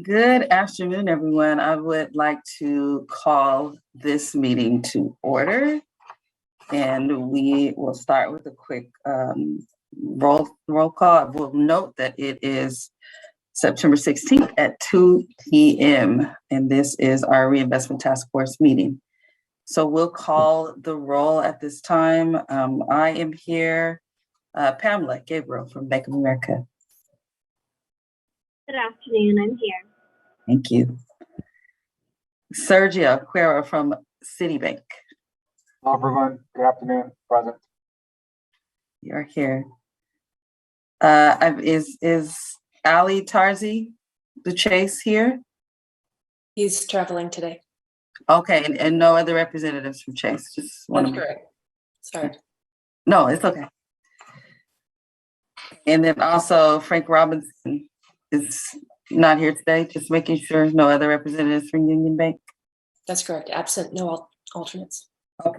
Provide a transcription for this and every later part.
Good afternoon, everyone. I would like to call this meeting to order, and we will start with a quick roll call. We'll note that it is September 16th at 2 p.m., and this is our Reinvestment Task Force meeting. So we'll call the roll at this time. I am here, Pamela Gabriel from Bank of America. Good afternoon, I'm here. Thank you. Sergio Cuero from Citibank. Hello, everyone. Good afternoon. Present. You're here. Is Ali Tarzi Chase here? He's traveling today. Okay, and no other representatives from Chase. Just That's correct. Sorry. No, it's okay. And then also Frank Robinson is not here today. Just making sure no other representatives from Union Bank. That's correct. Absent, no alternates. Okay.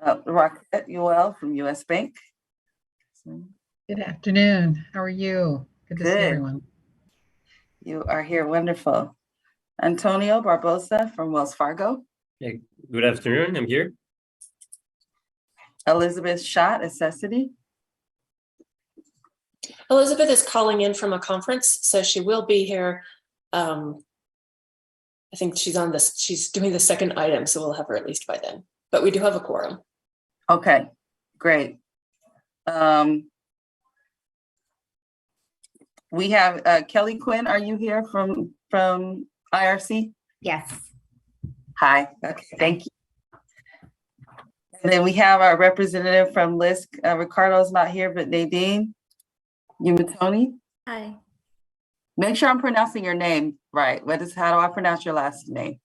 Rockette Yoel from US Bank. Good afternoon. How are you? Good to see everyone. You are here. Wonderful. Antonio Barbosa from Wells Fargo. Hey, good afternoon. I'm here. Elizabeth Schott, Accessity. Elizabeth is calling in from a conference, so she will be here. I think she's doing the second item, so we'll have her at least by then. But we do have a quorum. Okay, great. We have Kelly Quinn. Are you here from IRC? Yes. Hi. Okay, thank you. And then we have our representative from LISC. Ricardo's not here, but Nadine Umatoni. Hi. Make sure I'm pronouncing your name right. How do I pronounce your last name?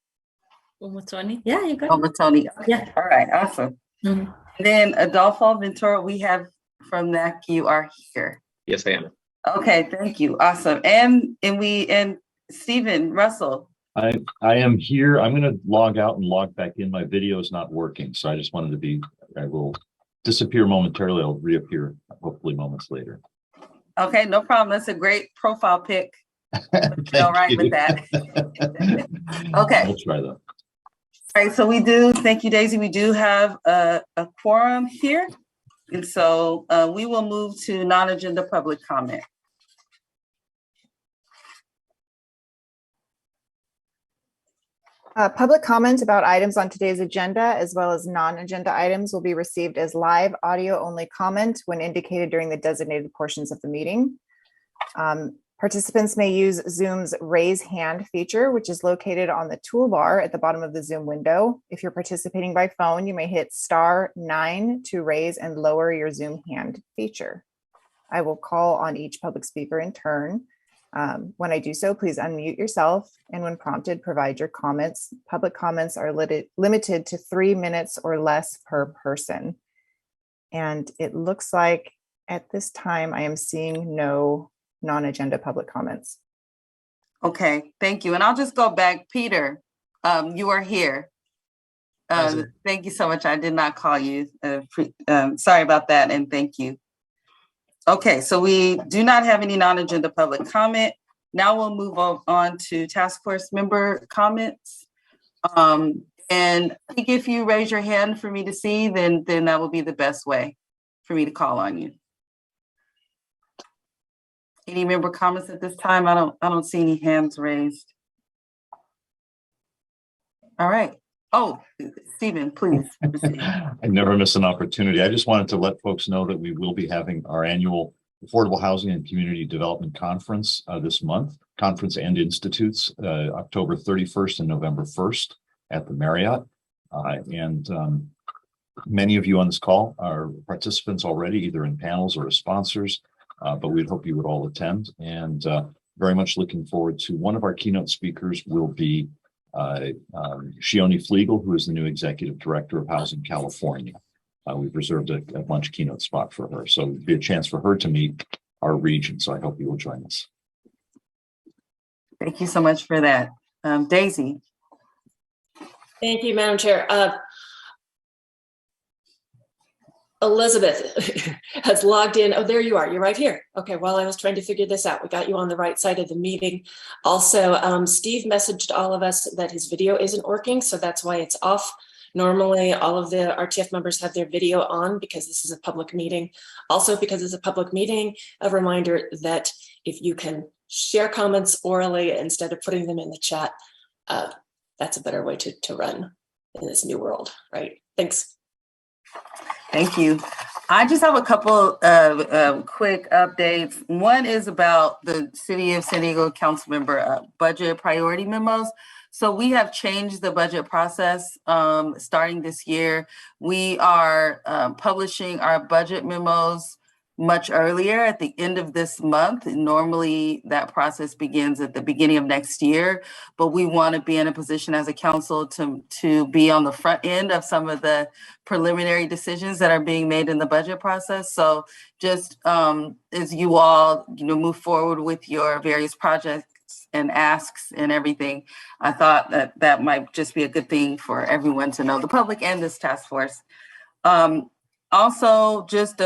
Umatoni. Yeah, you got it. Umatoni. Yeah. All right, awesome. Mm-hmm. And then Adolfo Ventura, we have from NAC, you are here. Yes, I am. Okay, thank you. Awesome. And Stephen Russell. I am here. I'm going to log out and log back in. My video is not working, so I just wanted to I will disappear momentarily. I'll reappear hopefully moments later. Okay, no problem. That's a great profile pic. All right with that. Okay. I'll try that. All right, so thank you, Daisy. We do have a quorum here. And so we will move to non-agenda public comment. Public comment about items on today's agenda, as well as non-agenda items, will be received as live audio-only comment when indicated during the designated portions of the meeting. Participants may use Zoom's raise hand feature, which is located on the toolbar at the bottom of the Zoom window. If you're participating by phone, you may hit *9 to raise and lower your Zoom hand feature. I will call on each public speaker in turn. When I do so, please unmute yourself, and when prompted, provide your comments. Public comments are limited to 3 minutes or less per person. And it looks like at this time, I am seeing no non-agenda public comments. Okay, thank you. And I'll just go back. Peter, you are here. Thank you so much. I did not call you. Sorry about that, and thank you. Okay, so we do not have any non-agenda public comment. Now we'll move on to task force member comments. And I think if you raise your hand for me to see, then that will be the best way for me to call on you. Any member comments at this time? I don't see any hands raised. All right. Oh, Stephen, please. I never miss an opportunity. I just wanted to let folks know that we will be having our annual Affordable Housing and Community Development Conference this month, Conference and Institutes, October 31st and November 1st at the Marriott. Many of you on this call are participants already, either in panels or as sponsors, but we'd hope you would all attend. And very much looking forward to one of our keynote speakers will be Shioni Flegel, who is the new Executive Director of Housing California. We've reserved a lunch keynote spot for her. So it'll be a chance for her to meet our region. So I hope you will join us. Thank you so much for that. Daisy. Thank you, Madam Chair. Elizabeth has logged in. Oh, there you are. You're right here. Okay, while I was trying to figure this out, we got you on the right side of the meeting. Also, Steve messaged all of us that his video isn't working, so that's why it's off. Normally, all of the RTF members have their video on because this is a public meeting. Also, because it's a public meeting, a reminder that if you can share comments orally instead of putting them in the chat, that's a better way to run in this new world, right? Thanks. Thank you. I just have a couple of quick updates. One is about the City of San Diego council member budget priority memos. So we have changed the budget process starting this year. We are publishing our budget memos much earlier at the end of this month. Normally that process begins at the beginning of next year, but we want to be in a position as a council to be on the front end of some of the preliminary decisions that are being made in the budget process. So just as you all move forward with your various projects and asks and everything, I thought that that might just be a good thing for everyone to know, the public and this task force. Also, just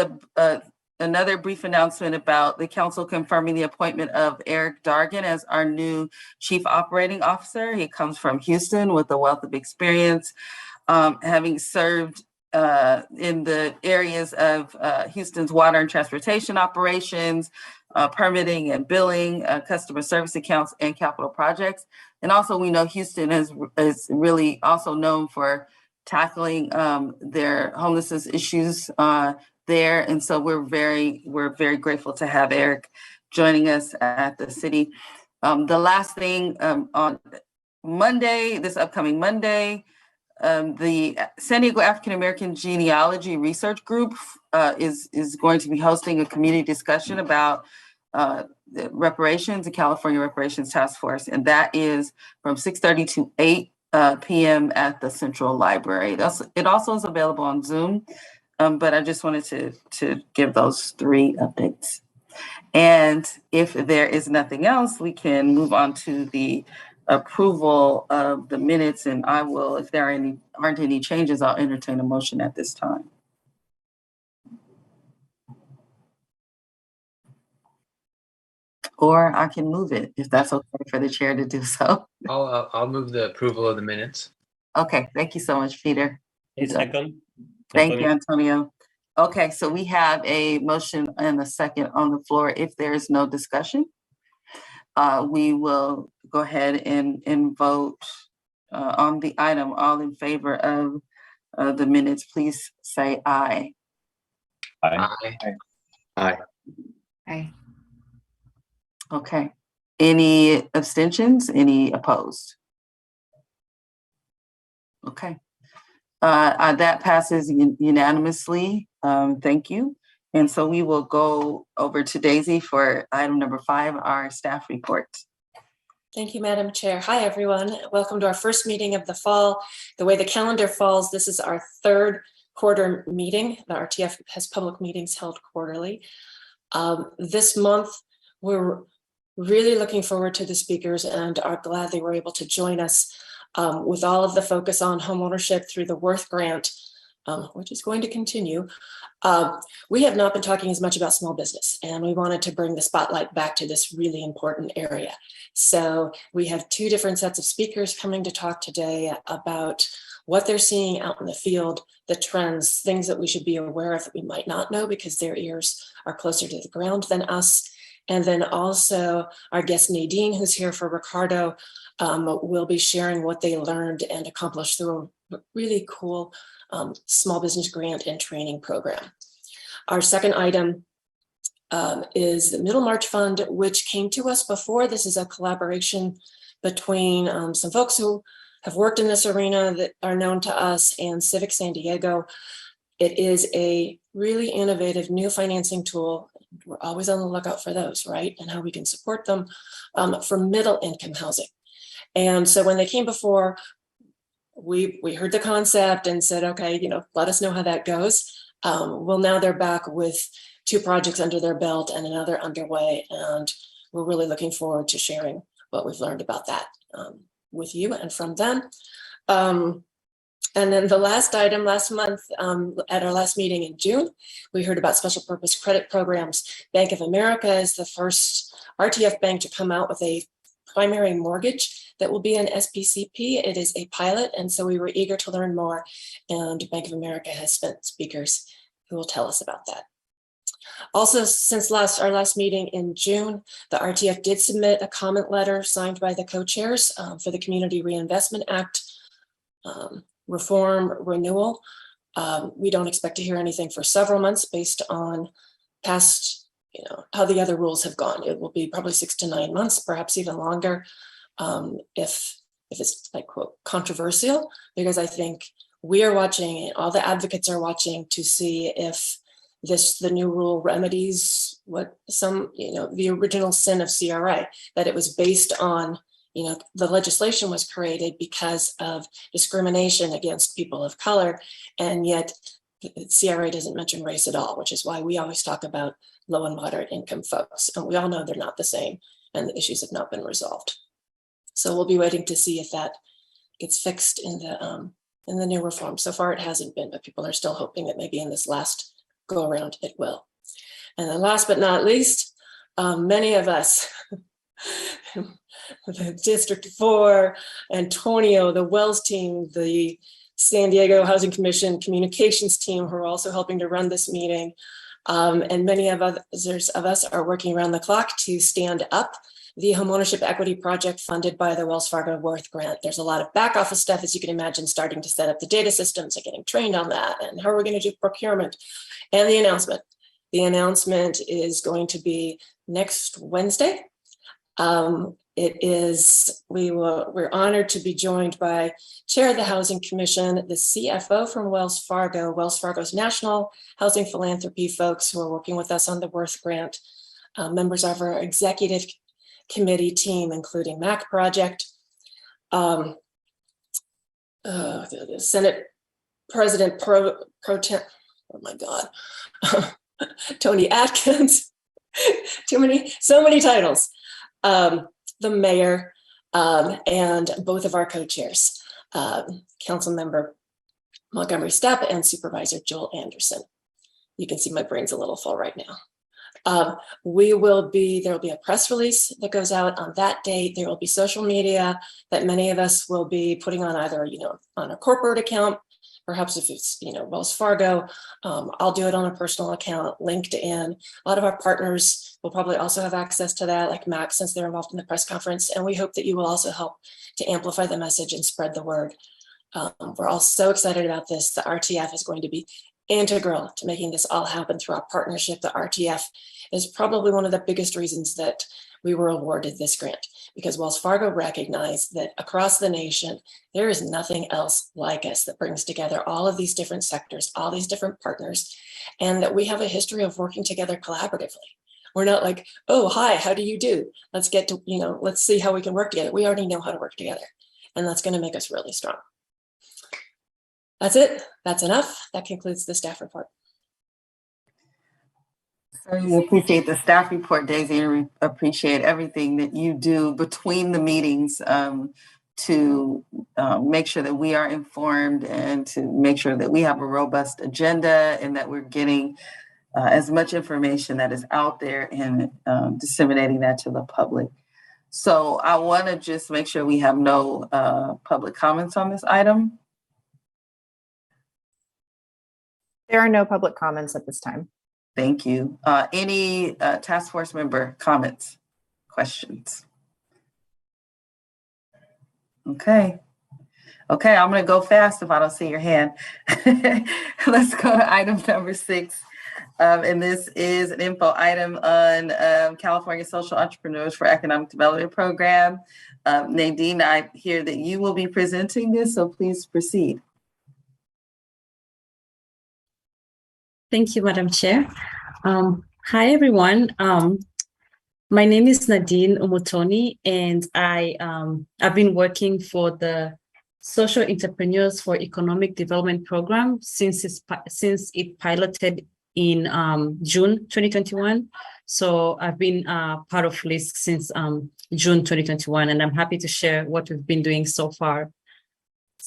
another brief announcement about the council confirming the appointment of Eric Dargan as our new Chief Operating Officer. He comes from Houston with a wealth of experience, having served in the areas of Houston's water and transportation operations, permitting and billing, customer service accounts, and capital projects. And also, we know Houston is really also known for tackling their homelessness issues there. And so we're very grateful to have Eric joining us at the city. The last thing, on Monday, this upcoming Monday, the San Diego African American Genealogy Research Group is going to be hosting a community discussion about the reparations, the California Reparations Task Force, and that is from 6:30 to 8 p.m. at the Central Library. It also is available on Zoom, but I just wanted to give those 3 updates. And if there is nothing else, we can move on to the approval of the minutes, and I will, if there aren't any changes, I'll entertain a motion at this time. Or I can move it if that's okay for the chair to do so. I'll move the approval of the minutes. Okay, thank you so much, Peter. A second. Thank Antonio. you, Antonio. Okay, so we have a motion and a second on the floor. If there is no discussion, we will go ahead and vote on the item. All in favor of the minutes, please say aye. Aye. Aye. Aye. Okay. Any abstentions? Any opposed? Okay. That passes unanimously. Thank you. And so we will go over to Daisy for item number 5, our staff report. Thank you, Madam Chair. Hi, everyone. Welcome to our first meeting of the fall. The way the calendar falls, this is our 3rd quarter meeting. The RTF has public meetings held quarterly. This month, we're really looking forward to the speakers and are glad they were able to join us with all of the focus on homeownership through the Worth Grant, which is going to continue. We have not been talking as much about small business, and we wanted to bring the spotlight back to this really important area. So we have 2 different sets of speakers coming to talk today about what they're seeing out in the field, the trends, things that we should be aware of that we might not know because their ears are closer to the ground than us. And then also our guest Nadine, who's here for Ricardo, will be sharing what they learned and accomplished through a really cool small business grant and training program. Our second item is the Middle March Fund, which came to us before. This is a collaboration between some folks who have worked in this arena that are known to us and Civic San Diego. It is a really innovative new financing tool. We're always on the lookout for those, right? And how we can support them for middle income housing. And so when they came before, we heard the concept and said, okay, let us know how that goes. Well, now they're back with 2 projects under their belt and another underway. And we're really looking forward to sharing what we've learned about that with you and from them. And then the last item last month, at our last meeting in June, we heard about special purpose credit programs. Bank of America is the first RTF bank to come out with a primary mortgage that will be an SPCP. It is a pilot, and so we were eager to learn more. And Bank of America has sent speakers who will tell us about that. Also, since our last meeting in June, the RTF did submit a comment letter signed by the co-chairs for the Community Reinvestment Act reform renewal. We don't expect to hear anything for several months based on past, how the other rules have gone. It will be probably 6 to 9 months, perhaps even longer, if it's like, quote, controversial, because I think we are watching and all the advocates are watching to see if the new rule remedies what the original sin of CRA, that it was based on, the legislation was created because of discrimination against people of color, and yet CRA doesn't mention race at all, which is why we always talk about low and moderate income folks. And we all know they're not the same, and the issues have not been resolved. So we'll be waiting to see if that gets fixed in the new reform. So far it hasn't been, but people are still hoping that maybe in this last go around it will. And then last but not least, many of us, District 4, Antonio, the Wells team, the San Diego Housing Commission communications team, who are also helping to run this meeting, and many of others of us are working around the clock to stand up the homeownership equity project funded by the Wells Fargo Worth grant. There's a lot of back office stuff, as you can imagine, starting to set up the data systems and getting trained on that, and how we're going to do procurement. And the announcement. The announcement is going to be next Wednesday. We're honored to be joined by Chair of the Housing Commission, the CFO from Wells Fargo's National Housing Philanthropy folks who are working with us on the Worth grant, members of our executive committee team, including MAC Project, the Senate President Pro Tem, oh my God, Tony Atkins, so many titles, the mayor, and both of our co-chairs, Council Member Montgomery Stepp and Supervisor Joel Anderson. You can see my brain's a little full right now. There will be a press release that goes out on that date. There will be social media that many of us will be putting on either, on a corporate account, perhaps if it's, Wells Fargo, I'll do it on a personal account, LinkedIn. A lot of our partners will probably also have access to that, like Mac, since they're involved in the press conference. And we hope that you will also help to amplify the message and spread the word. We're all so excited about this. The RTF is going to be integral to making this all happen through our partnership. The RTF is probably one of the biggest reasons that we were awarded this grant, because Wells Fargo recognized that across the nation, there is nothing else like us that brings together all of these different sectors, all these different partners, and that we have a history of working together collaboratively. We're not like, oh, hi, how do you do? Let's get to, let's see how we can work together. We already know how to work together, and that's going to make us really strong. That's it. That's enough. That concludes the staff report. We appreciate the staff report, Daisy, and we appreciate everything that you do between the meetings to make sure that we are informed and to make sure that we have a robust agenda and that we're getting as much information that is out there and disseminating that to the public. So I want to just make sure we have no public comments on this item. There are no public comments at this time. Thank you. Any task force member comments, questions? Okay, I'm gonna go fast if I don't see your hand. Let's go to item number 6. And this is an info item on California Social Entrepreneurs for Economic Development Program. Nadine, I hear that you will be presenting this, so please proceed. Thank you, Madam Chair. Hi, everyone. My name is Nadine Umutoni, and I've been working for the Social Entrepreneurs for Economic Development Program since it piloted in June 2021. So I've been part of LISC since June 2021, and I'm happy to share what we've been doing so far.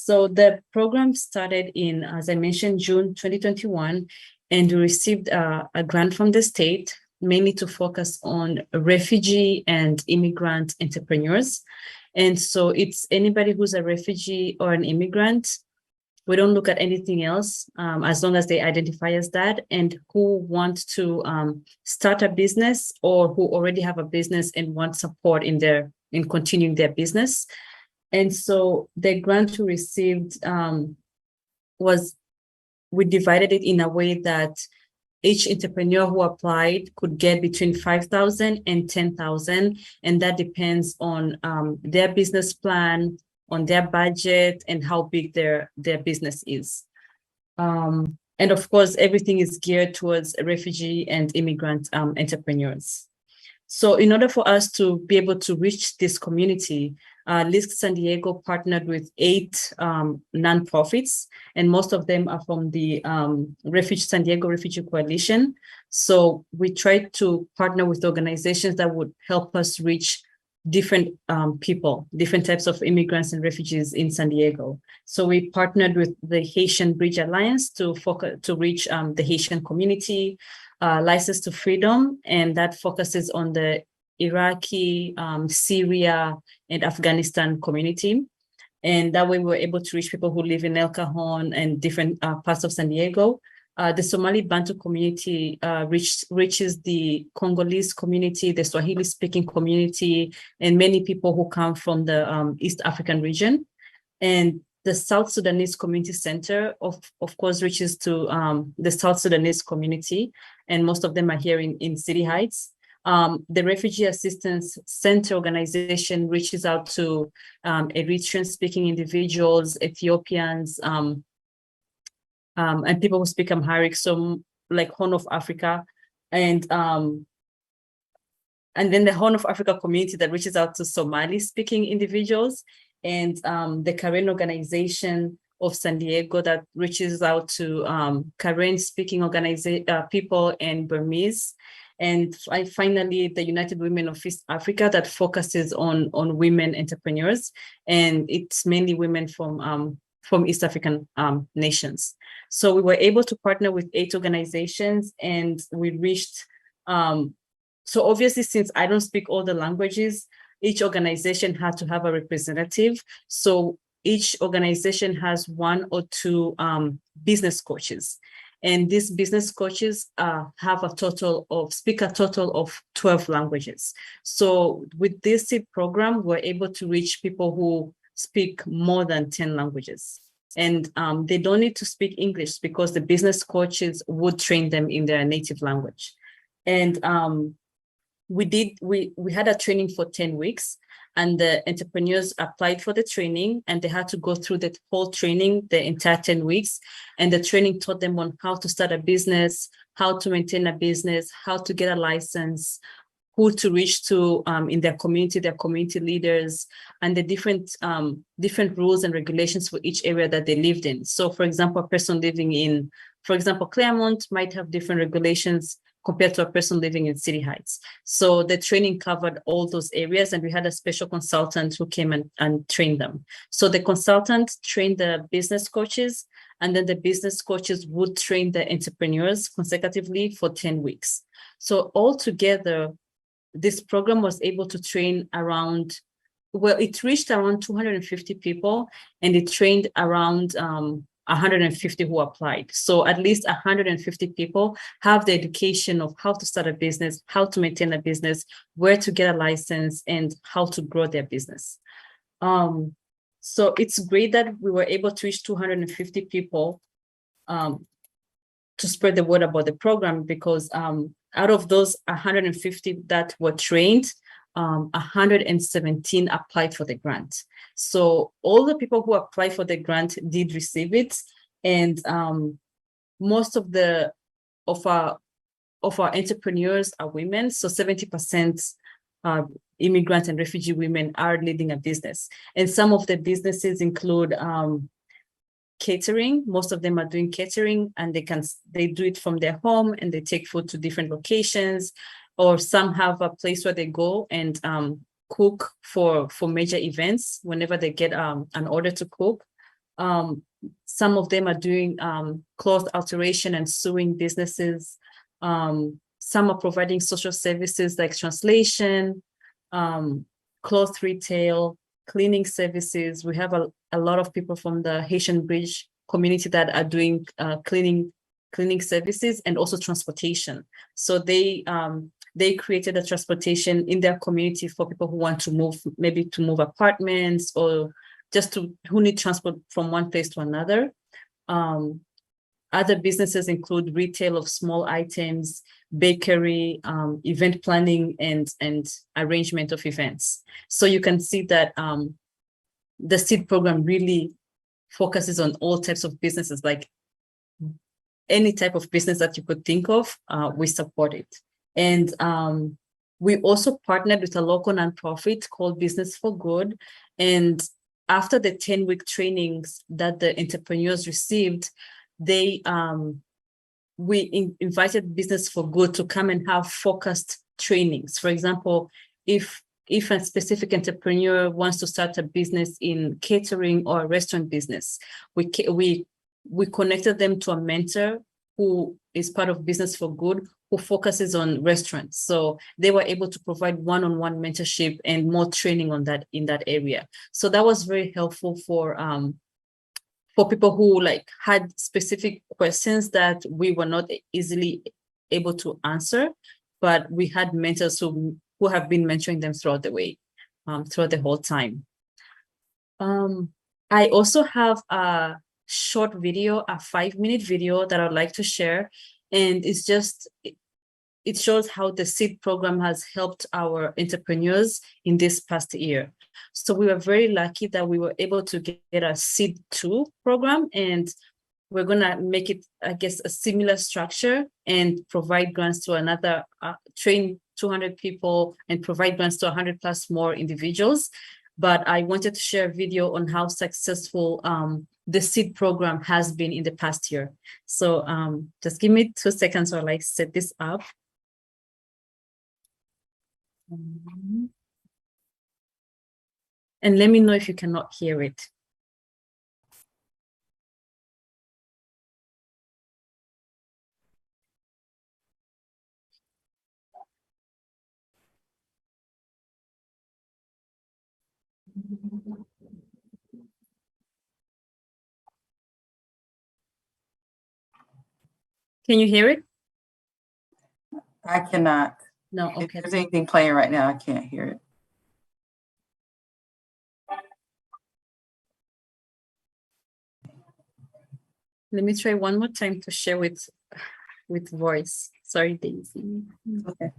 So the program started in, as I mentioned, June 2021, and we received a grant from the state, mainly to focus on refugee and immigrant entrepreneurs. And so it's anybody who's a refugee or an immigrant. We don't look at anything else, as long as they identify as that, and who want to start a business or who already have a business and want support in continuing their business. And so the grant we received we divided it in a way that each entrepreneur who applied could get between 5,000 and 10,000, and that depends on their business plan, on their budget, and how big their business is. And of course, everything is geared towards refugee and immigrant entrepreneurs. So in order for us to be able to reach this community, LISC San Diego partnered with 8 nonprofits, and most of them are from the San Diego Refugee Coalition. So we tried to partner with organizations that would help us reach different people, different types of immigrants and refugees in San Diego. So we partnered with the Haitian Bridge Alliance to reach the Haitian community, License to Freedom, and that focuses on the Iraqi, Syria, and Afghanistan community. And that way we were able to reach people who live in El Cajon and different parts of San Diego. The Somali Bantu community reaches the Congolese community, the Swahili-speaking community, and many people who come from the East African region. And the South Sudanese Community Center, of course, reaches to the South Sudanese community, and most of them are here in City Heights. The Refugee Assistance Center organization reaches out to Eritrean-speaking individuals, Ethiopians, and people who speak Amharic, so like Horn of Africa, and then the Horn of Africa community that reaches out to Somali-speaking individuals, and the Karen organization of San Diego that reaches out to Karen-speaking people and Burmese. And finally, the United Women of East Africa that focuses on women entrepreneurs, and it's mainly women from East African nations. So we were able to partner with 8 organizations, and we reached, so obviously, since I don't speak all the languages, each organization had to have a representative. So each organization has 1 or 2 business coaches. And these business coaches speak a total of 12 languages. So with this seed program, we're able to reach people who speak more than 10 languages. And they don't need to speak English because the business coaches would train them in their native language. And we had a training for 10 weeks, and the entrepreneurs applied for the training, and they had to go through the whole training, the entire 10 weeks. And the training taught them on how to start a business, how to maintain a business, how to get a license, who to reach to in their community leaders, and the different rules and regulations for each area that they lived in. So for example, a person living in, for example, Claremont might have different regulations compared to a person living in City Heights. So the training covered all those areas, and we had a special consultant who came and trained them. So the consultant trained the business coaches, and then the business coaches would train the entrepreneurs consecutively for 10 weeks. So altogether, this program was able to train it reached around 250 people, and it trained around 150 who applied. So at least 150 people have the education of how to start a business, how to maintain a business, where to get a license, and how to grow their business. So it's great that we were able to reach 250 people to spread the word about the program, because out of those 150 that were trained, 117 applied for the grant. So all the people who applied for the grant did receive it, and most of our entrepreneurs are women. So 70% immigrant and refugee women are leading a business, and some of the businesses include catering. Most of them are doing catering, and they do it from their home, and they take food to different locations, or some have a place where they go and cook for major events whenever they get an order to cook. Some of them are doing cloth alteration and sewing businesses. Some are providing social services like translation, cloth retail, cleaning services. We have a lot of people from the Haitian Bridge community that are doing cleaning services and also transportation. So they created a transportation in their community for people who want to move, maybe to move apartments or just who need transport from one place to another. Other businesses include retail of small items, bakery, event planning, and arrangement of events. So you can see that the SEED program really focuses on all types of businesses, like any type of business that you could think of, we support it. And we also partnered with a local nonprofit called Business for Good. And after the 10-week trainings that the entrepreneurs received, we invited Business for Good to come and have focused trainings. For example, if a specific entrepreneur wants to start a business in catering or a restaurant business, we connected them to a mentor who is part of Business for Good, who focuses on restaurants. So they were able to provide one-on-one mentorship and more training on that in that area. So that was very helpful for people who had specific questions that we were not easily able to answer, but we had mentors who have been mentoring them throughout the way, throughout the whole time. I also have a short video, a 5-minute video that I'd like to share. And it shows how the SEED program has helped our entrepreneurs in this past year. So we were very lucky that we were able to get a SEED 2 program, and we're gonna make it, I guess, a similar structure and provide grants to another, train 200 people and provide grants to 100 plus more individuals. But I wanted to share a video on how successful the SEED program has been in the past year. So just give me 2 seconds while I set this up. And let me know if you cannot hear it. Can you hear it? I cannot. No, If okay. there's anything playing right now, I can't hear it. Let me try one more time to share with voice. Sorry, Daisy. Okay.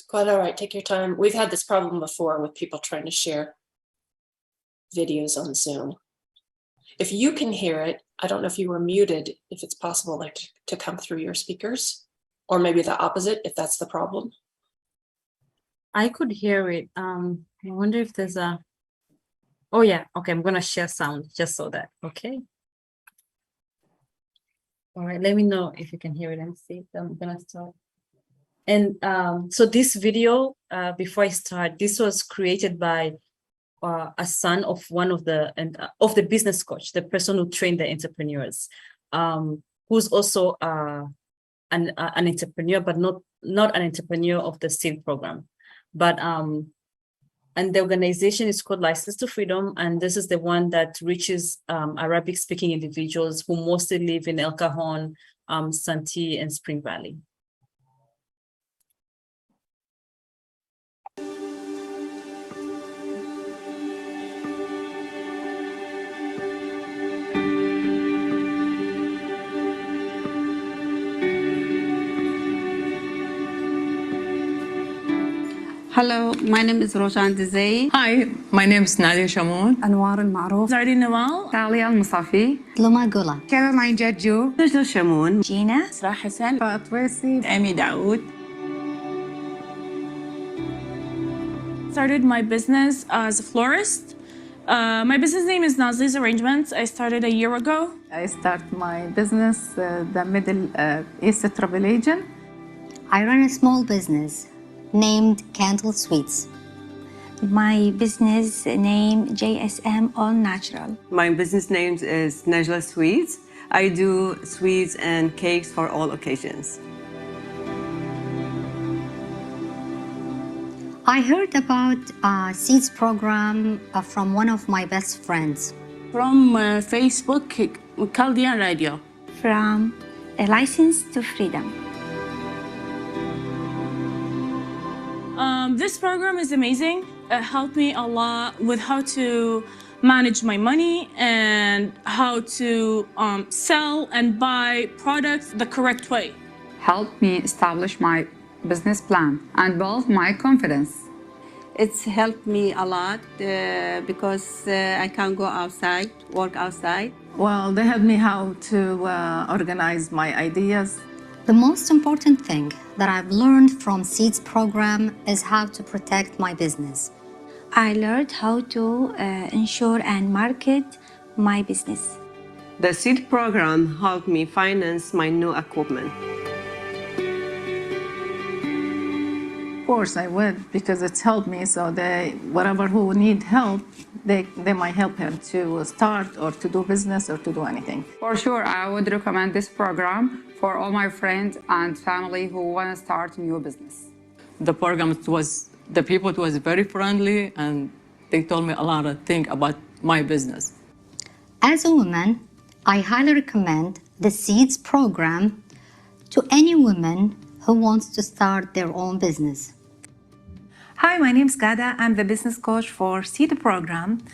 Quite all right, take your time. We've had this problem before with people trying to share videos on Zoom. If you can hear it, I don't know if you were muted, if it's possible to come through your speakers, or maybe the opposite, if that's the problem. I could hear it. I wonder if there's a, oh yeah, okay, I'm gonna share sound just so that, okay. All right, let me know if you can hear it and see. I'm gonna start. And so this video, before I start, this was created by a son of one of the business coach, the person who trained the entrepreneurs, who's also an entrepreneur, but not an entrepreneur of the SEED program. But and the organization is called License to Freedom, and this is the one that reaches Arabic-speaking individuals who mostly live in El Cajon, Santee, and Spring Valley. Hello, my name is Roshan Dizay. Hi, my name is Nadia Shamoun. أنوار المعروف. Zardi Nawal. تاليا المصافي. لما قولا. كارولاين جاجو. نجدة شمون. جينا. Isra Hassan. فاطويسي. Amy Daoud. Started my business as a florist. My business name is Nazli's Arrangements. I started a year ago. I start my business, the Middle East travel agent. I run a small business named Candle Sweets. My business name JSM All Natural. My business name is Najla Sweets. I do sweets and cakes for all occasions. I heard about Seeds program from one of my best friends. From Facebook, Chaldean Radio. From a License to Freedom. This program is amazing. It helped me a lot with how to manage my money and how to sell and buy products the correct way. Helped me establish my business plan and build my confidence. It's helped me a lot because I can go outside, work outside. Well, they helped me how to organize my ideas. The most important thing that I've learned from Seeds program is how to protect my business. I learned how to ensure and market my business. The seed program helped me finance my new equipment. Of course I would, because it's helped me, so whatever who need help, they might help him to start or to do business or to do anything. For sure, I would recommend this program for all my friends and family who want to start a new business. The program the people was very friendly and they told me a lot of things about my business. As a woman, I highly recommend the Seeds program to any woman who wants to start their own business. Hi, my name is Gada. I'm the business coach for Seed program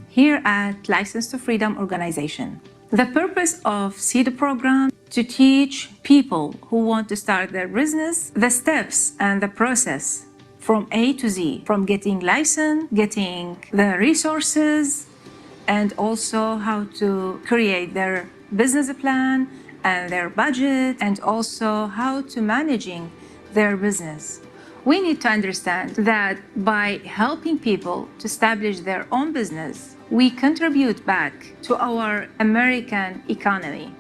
here at License to Freedom organization. The purpose of Seed program to teach people who want to start their business the steps and the process from A to Z, from getting license, getting the resources, and also how to create their business plan and their budget, and also how to managing their business. We need to understand that by helping people to establish their own business, we contribute back to our American economy.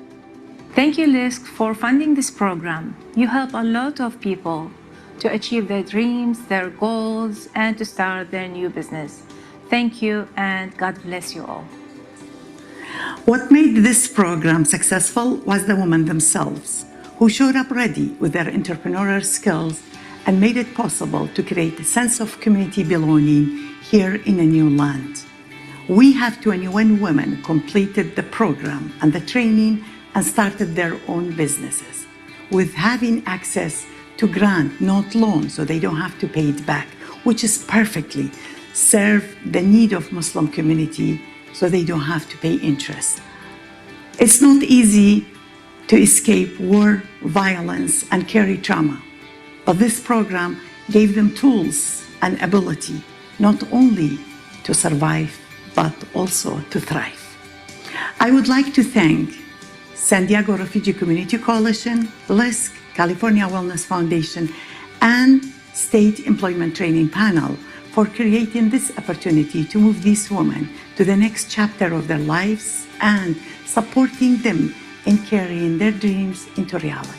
Thank you, LISC, for funding this program. You help a lot of people to achieve their dreams, their goals, and to start their new business. Thank you, and God bless you all. What made this program successful was the women themselves, who showed up ready with their entrepreneurial skills and made it possible to create a sense of community belonging here in a new land. We have 21 women completed the program and the training and started their own businesses, with having access to grant, not loan, so they don't have to pay it back, which is perfectly serve the need of Muslim community so they don't have to pay interest. It's not easy to escape war, violence, and carry trauma. But this program gave them tools and ability, not only to survive, but also to thrive. I would like to thank San Diego Refugee Community Coalition, LISC, California Wellness Foundation, and State Employment Training Panel for creating this opportunity to move these women to the next chapter of their lives and supporting them in carrying their dreams into reality.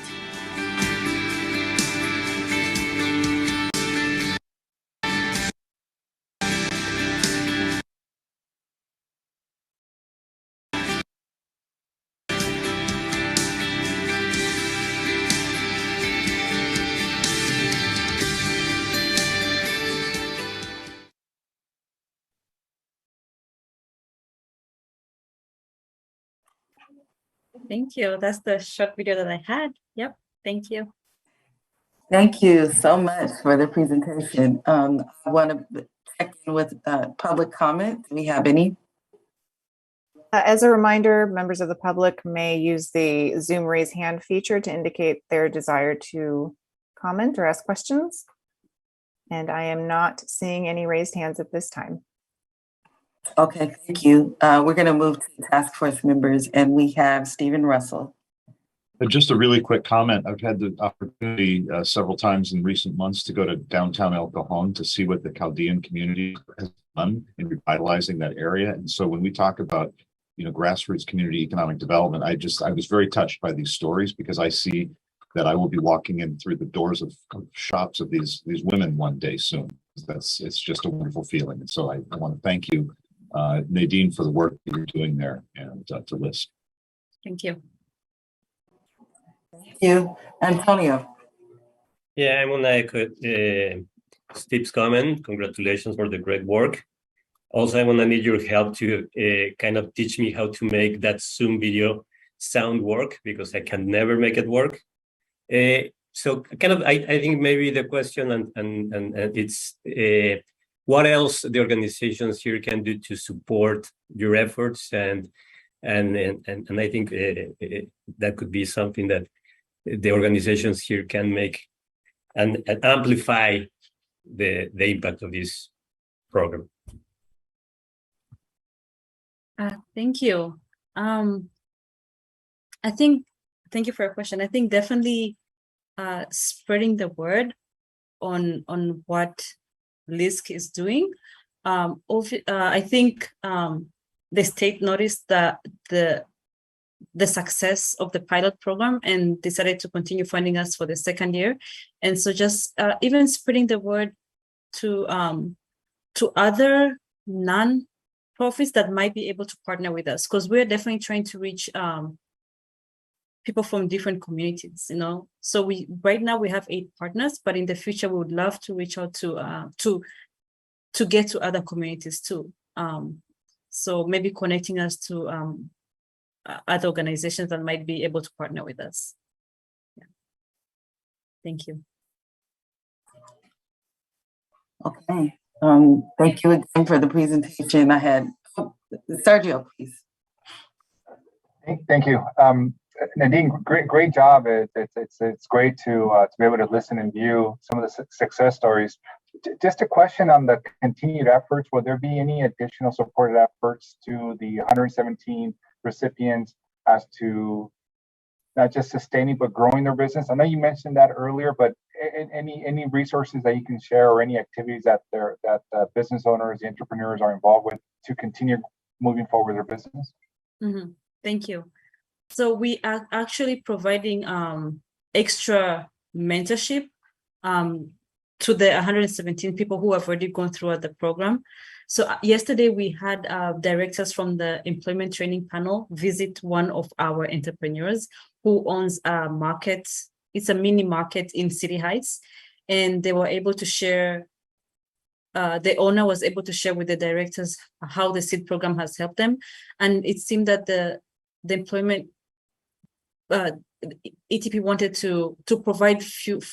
Thank you. That's the short video that I had. Yep. Thank you. Thank you so much for the presentation. I want to check in with public comment. Do we have any? As a reminder, members of the public may use the Zoom raise hand feature to indicate their desire to comment or ask questions. And I am not seeing any raised hands at this time. Okay, thank you. We're going to move to the task force members, and we have Stephen Russell. Just a really quick comment. I've had the opportunity several times in recent months to go to downtown El Cajon to see what the Chaldean community has done in revitalizing that area. And so when we talk about, grassroots community economic development, I was very touched by these stories, because I see that I will be walking in through the doors of shops of these women one day soon. it's just a wonderful feeling. And so I want to thank you, Nadine, for the work that you're doing there, and to Liz. Thank you. Thank you. Antonio. Yeah, I want to echo Steve's comment. Congratulations for the great work. Also, I want to need your help to kind of teach me how to make that Zoom video sound work, because I can never make it work. So kind of, I think maybe the question and it's what else the organizations here can do to support your efforts, and I think that could be something that the organizations here can make and amplify the impact of this program. Thank you. Thank you for your question. I think definitely spreading the word on what LISC is doing. I think the state noticed that the success of the pilot program and decided to continue funding us for the second year. And so just even spreading the word to other non-profits that might be able to partner with us, because we're definitely trying to reach people from different communities, you know. So right now we have 8 partners, but in the future we would love to reach out to get to other communities too. So maybe connecting us to other organizations that might be able to partner with us. Yeah. Thank you. Okay. Thank you again for the presentation. I had Sergio, please. Thank you. Nadine, great job. It's great to be able to listen and view some of the success stories. Just a question on the continued efforts. Will there be any additional supported efforts to the 117 recipients as to not just sustaining but growing their business? I know you mentioned that earlier, but any resources that you can share, or any activities that business owners, the entrepreneurs are involved with to continue moving forward their business? Mm-hmm. Thank you. So we are actually providing extra mentorship to the 117 people who have already gone through the program. So yesterday we had directors from the employment training panel visit one of our entrepreneurs who owns a market. It's a mini market in City Heights, and they were able to share. The owner was able to share with the directors how the SEED program has helped them, and it seemed that the employment ETP wanted to provide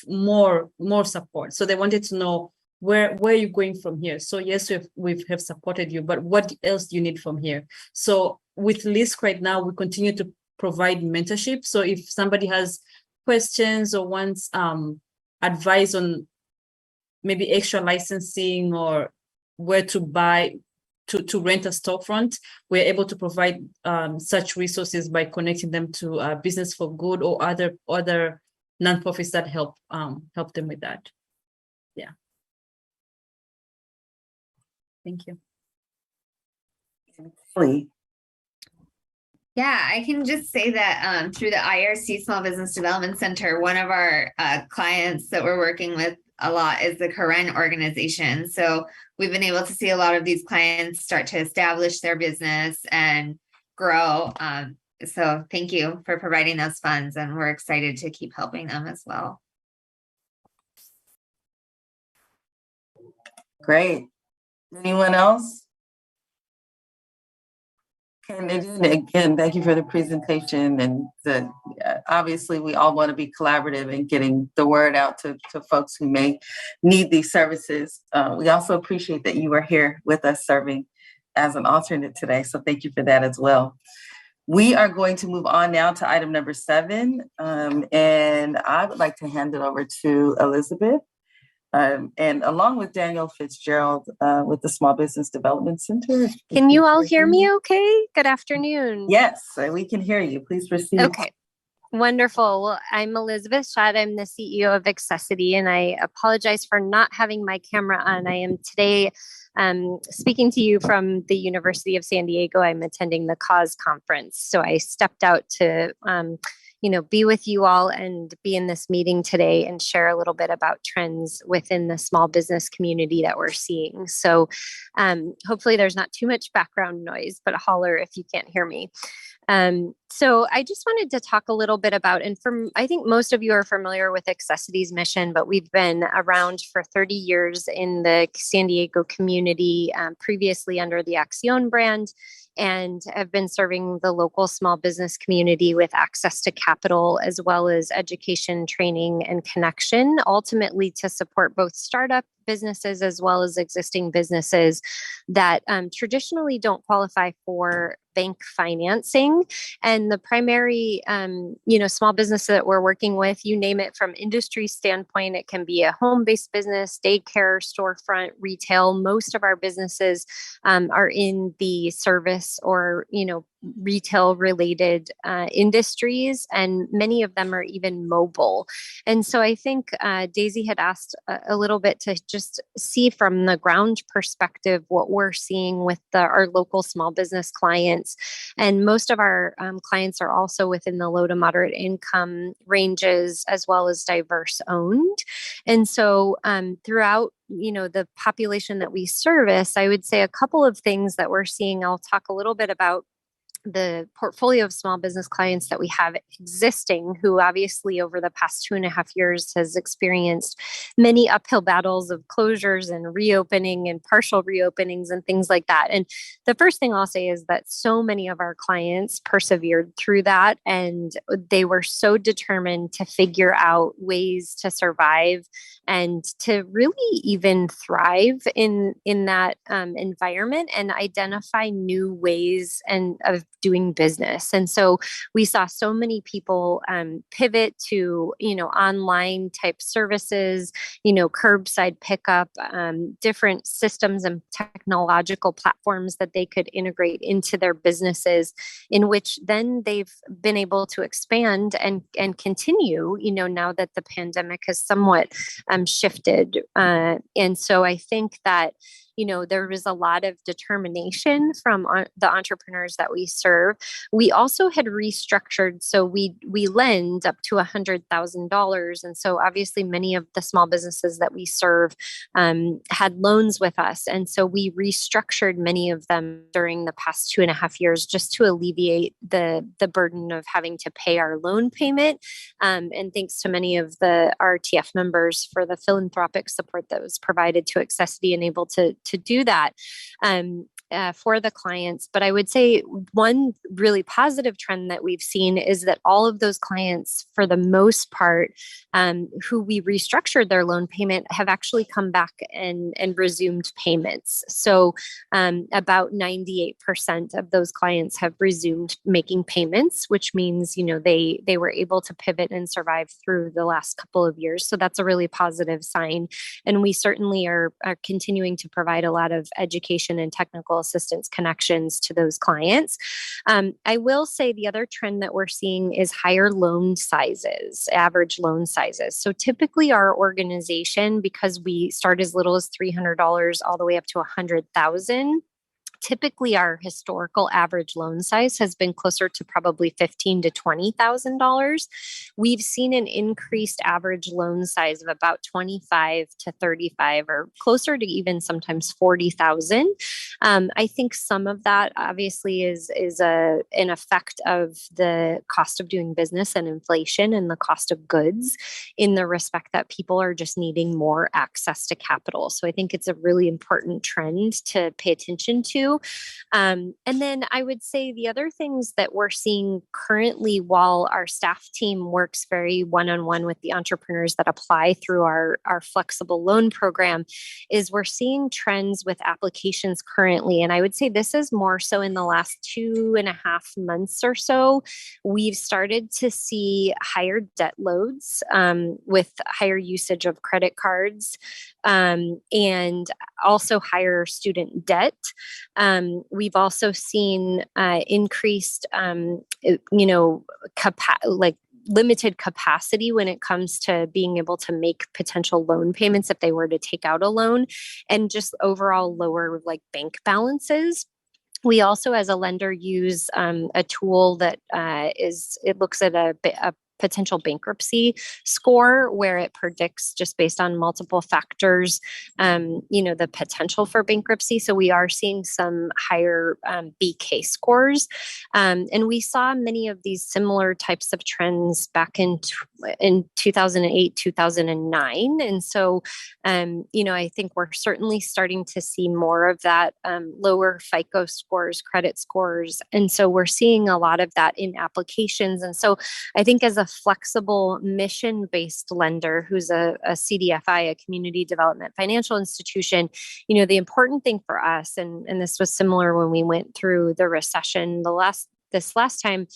more support. So they wanted to know where are you going from here. So yes, we have supported you, but what else do you need from here? So with LISC right now, we continue to provide mentorship. So if somebody has questions or wants advice on maybe extra licensing or where to buy to rent a storefront, we're able to provide such resources by connecting them to Business for Good or other nonprofits that help them with that. Yeah. Thank you. Please. Yeah, I can just say that through the IRC Small Business Development Center, one of our clients that we're working with a lot is the Karen organization. So we've been able to see a lot of these clients start to establish their business and grow. So thank you for providing those funds, and we're excited to keep helping them as well. Great. Anyone else? And again, thank you for the presentation. And obviously, we all want to be collaborative in getting the word out to folks who may need these services. We also appreciate that you are here with us serving as an alternate today. So thank you for that as well. We are going to move on now to item number 7. And I would like to hand it over to Elizabeth. And along with Daniel Fitzgerald with the Small Business Development Center. Can you all hear me okay? Good afternoon. Yes, we can hear you. Please proceed. Okay, wonderful. Well, I'm Elizabeth Schott. I'm the CEO of Accessity, and I apologize for not having my camera on. I am today speaking to you from the University of San Diego. I'm attending the CAUSE conference. So I stepped out to be with you all and be in this meeting today and share a little bit about trends within the small business community that we're seeing. So hopefully there's not too much background noise, but holler if you can't hear me. So I just wanted to talk a little bit about, and I think most of you are familiar with Accessity's mission, but we've been around for 30 years in the San Diego community, previously under the Accion brand, and have been serving the local small business community with access to capital, as well as education, training, and connection, ultimately to support both startup businesses as well as existing businesses that traditionally don't qualify for bank financing. And the primary, small business that we're working with, you name it, from industry standpoint, it can be a home-based business, daycare, storefront, retail. Most of our businesses are in the service or, retail related industries, and many of them are even mobile. And so I think Daisy had asked a little bit to just see from the ground perspective what we're seeing with our local small business clients. And most of our clients are also within the low to moderate income ranges, as well as diverse owned. And so throughout the population that we service, I would say a couple of things that we're seeing. I'll talk a little bit about the portfolio of small business clients that we have existing, who obviously over the past 2.5 years has experienced many uphill battles of closures and reopening and partial reopenings and things like that. And the first thing I'll say is that so many of our clients persevered through that, and they were so determined to figure out ways to survive and to really even thrive in that environment and identify new ways of doing business. And so we saw so many people pivot to, online type services, curbside pickup, different systems and technological platforms that they could integrate into their businesses, in which then they've been able to expand and continue, now that the pandemic has somewhat shifted. And so I think that there was a lot of determination from the entrepreneurs that we serve. We also had restructured, so we lend up to $100,000, and so obviously many of the small businesses that we serve had loans with us, and so we restructured many of them during the past 2.5 years just to alleviate the burden of having to pay our loan payment. And thanks to many of the RTF members for the philanthropic support that was provided to Accessity and able to do that for the clients. But I would say one really positive trend that we've seen is that all of those clients, for the most part, who we restructured their loan payment, have actually come back and resumed payments. So about 98% of those clients have resumed making payments, which means, they were able to pivot and survive through the last couple of years. So that's a really positive sign. And we certainly are continuing to provide a lot of education and technical assistance connections to those clients. I will say the other trend that we're seeing is higher loan sizes, average loan sizes. So typically our organization, because we start as little as $300 all the way up to $100,000, typically our historical average loan size has been closer to probably $15,000 to $20,000. We've seen an increased average loan size of about 25 to 35, or closer to even sometimes 40,000. I think some of that obviously is an effect of the cost of doing business and inflation and the cost of goods, in the respect that people are just needing more access to capital. So I think it's a really important trend to pay attention to. And then I would say the other things that we're seeing currently, while our staff team works very one-on-one with the entrepreneurs that apply through our flexible loan program, is we're seeing trends with applications currently. And I would say this is more so in the last 2.5 months or so. We've started to see higher debt loads with higher usage of credit cards, and also higher student debt. We've also seen increased, limited capacity when it comes to being able to make potential loan payments if they were to take out a loan, and just overall lower bank balances. We also, as a lender, use a tool that it looks at a potential bankruptcy score where it predicts just based on multiple factors, the potential for bankruptcy. So we are seeing some higher BK scores. And we saw many of these similar types of trends back in 2008, 2009. And so, I think we're certainly starting to see more of that lower FICO scores, credit scores. And so we're seeing a lot of that in applications. And so I think as a flexible mission-based lender who's a CDFI, a community development financial institution, the important thing for us, and this was similar when we went through the recession this last time,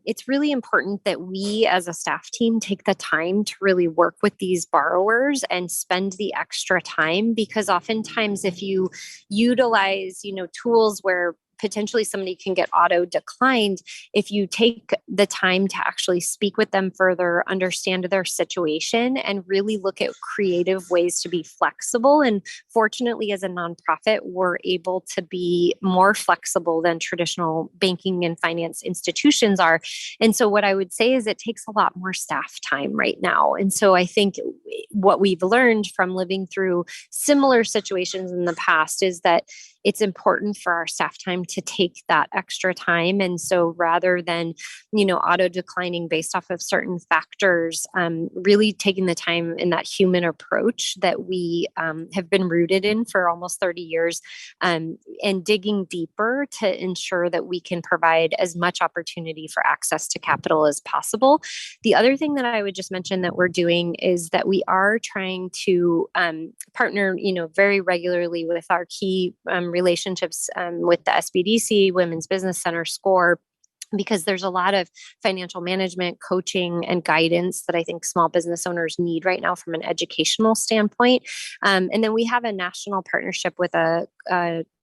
it's really important that we as a staff team take the time to really work with these borrowers and spend the extra time, because oftentimes if you utilize, tools where potentially somebody can get auto declined, if you take the time to actually speak with them further, understand their situation, and really look at creative ways to be flexible. And fortunately, as a nonprofit, we're able to be more flexible than traditional banking and finance institutions are. And so what I would say is it takes a lot more staff time right now. And so I think what we've learned from living through similar situations in the past is that it's important for our staff time to take that extra time. And so rather than, auto declining based off of certain factors, really taking the time in that human approach that we have been rooted in for almost 30 years, and digging deeper to ensure that we can provide as much opportunity for access to capital as possible. The other thing that I would just mention that we're doing is that we are trying to partner, very regularly with our key relationships with the SBDC, Women's Business Center, SCORE, because there's a lot of financial management, coaching, and guidance that I think small business owners need right now from an educational standpoint. And then we have a national partnership with a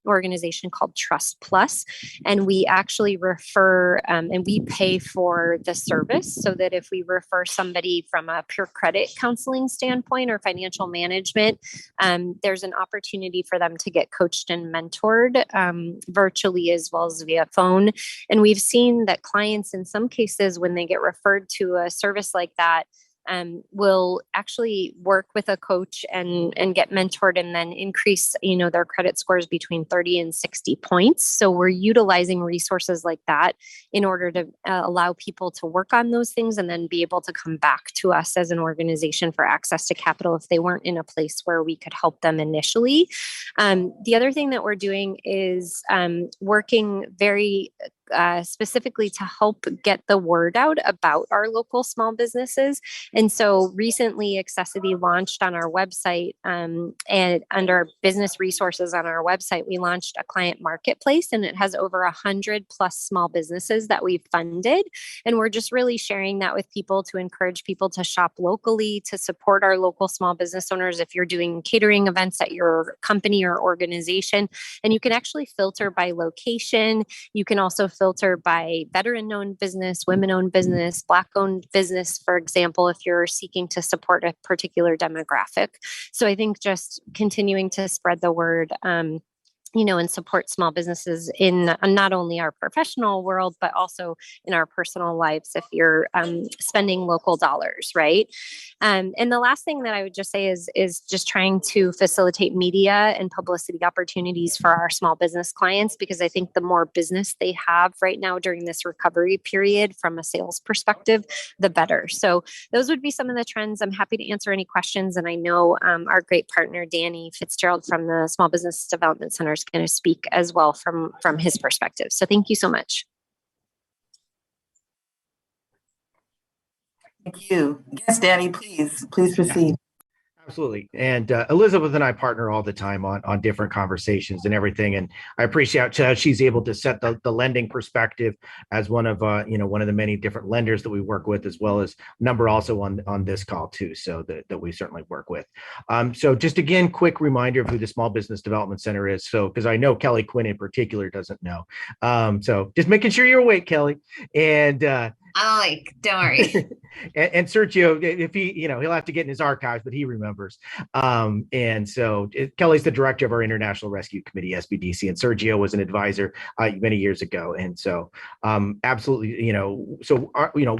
organization called Trust Plus, and we actually refer and we pay for the service, so that if we refer somebody from a pure credit counseling standpoint or financial management, there's an opportunity for them to get coached and mentored virtually as well as via phone. And we've seen that clients, in some cases, when they get referred to a service like that, will actually work with a coach and get mentored, and then increase, their credit scores between 30 and 60 points. So we're utilizing resources like that in order to allow people to work on those things and then be able to come back to us as an organization for access to capital if they weren't in a place where we could help them initially. The other thing that we're doing is working very specifically to help get the word out about our local small businesses. And so recently Accessity launched on our website, and under business resources on our website, we launched a client marketplace, and it has over 100 plus small businesses that we've funded. And we're just really sharing that with people to encourage people to shop locally, to support our local small business owners. If you're doing catering events at your company or organization, and you can actually filter by location. You can also filter by veteran-owned business, women-owned business, Black-owned business, for example, if you're seeking to support a particular demographic. So I think just continuing to spread the word, and support small businesses in not only our professional world, but also in our personal lives if you're spending local dollars, right? And the last thing that I would just say is just trying to facilitate media and publicity opportunities for our small business clients, because I think the more business they have right now during this recovery period from a sales perspective, the better. So those would be some of the trends. I'm happy to answer any questions. And I know our great partner, Danny Fitzgerald from the Small Business Development Center, is going to speak as well from his perspective. So thank you so much. Thank you. Yes, Danny, please proceed. Absolutely. And Elizabeth and I partner all the time on different conversations and everything. And I appreciate how she's able to set the lending perspective as one of the many different lenders that we work with, as well as number also on this call too. So that we certainly work with. So just again, quick reminder of who the Small Business Development Center is. So, because I know Kelly Quinn in particular doesn't know. So just making sure you're awake, Kelly. And I'm like, don't worry. And Sergio, if he, he'll have to get in his archives, but he remembers. And so Kelly's the director of our International Rescue Committee, SBDC, and Sergio was an advisor many years ago. And so absolutely,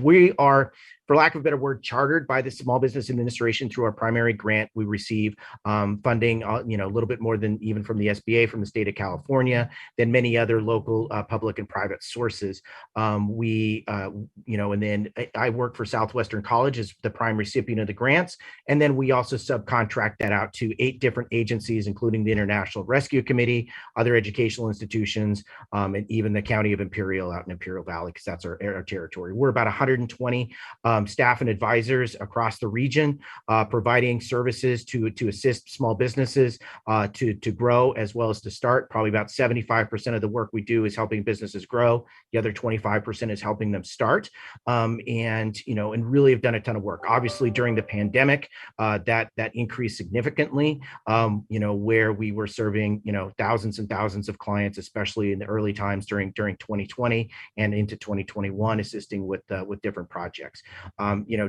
we are, for lack of a better word, chartered by the Small Business Administration through our primary grant. We receive funding, a little bit more than even from the SBA, from the state of California, than many other local public and private sources. And then I work for Southwestern College as the prime recipient of the grants. And then we also subcontract that out to 8 different agencies, including the International Rescue Committee, other educational institutions, and even the County of Imperial out in Imperial Valley, because that's our territory. We're about 120 staff and advisors across the region, providing services to assist small businesses to grow as well as to start. Probably about 75% of the work we do is helping businesses grow. The other 25% is helping them start, and really have done a ton of work. Obviously, during the pandemic, that increased significantly, where we were serving thousands and thousands of clients, especially in the early times during 2020 and into 2021, assisting with different projects.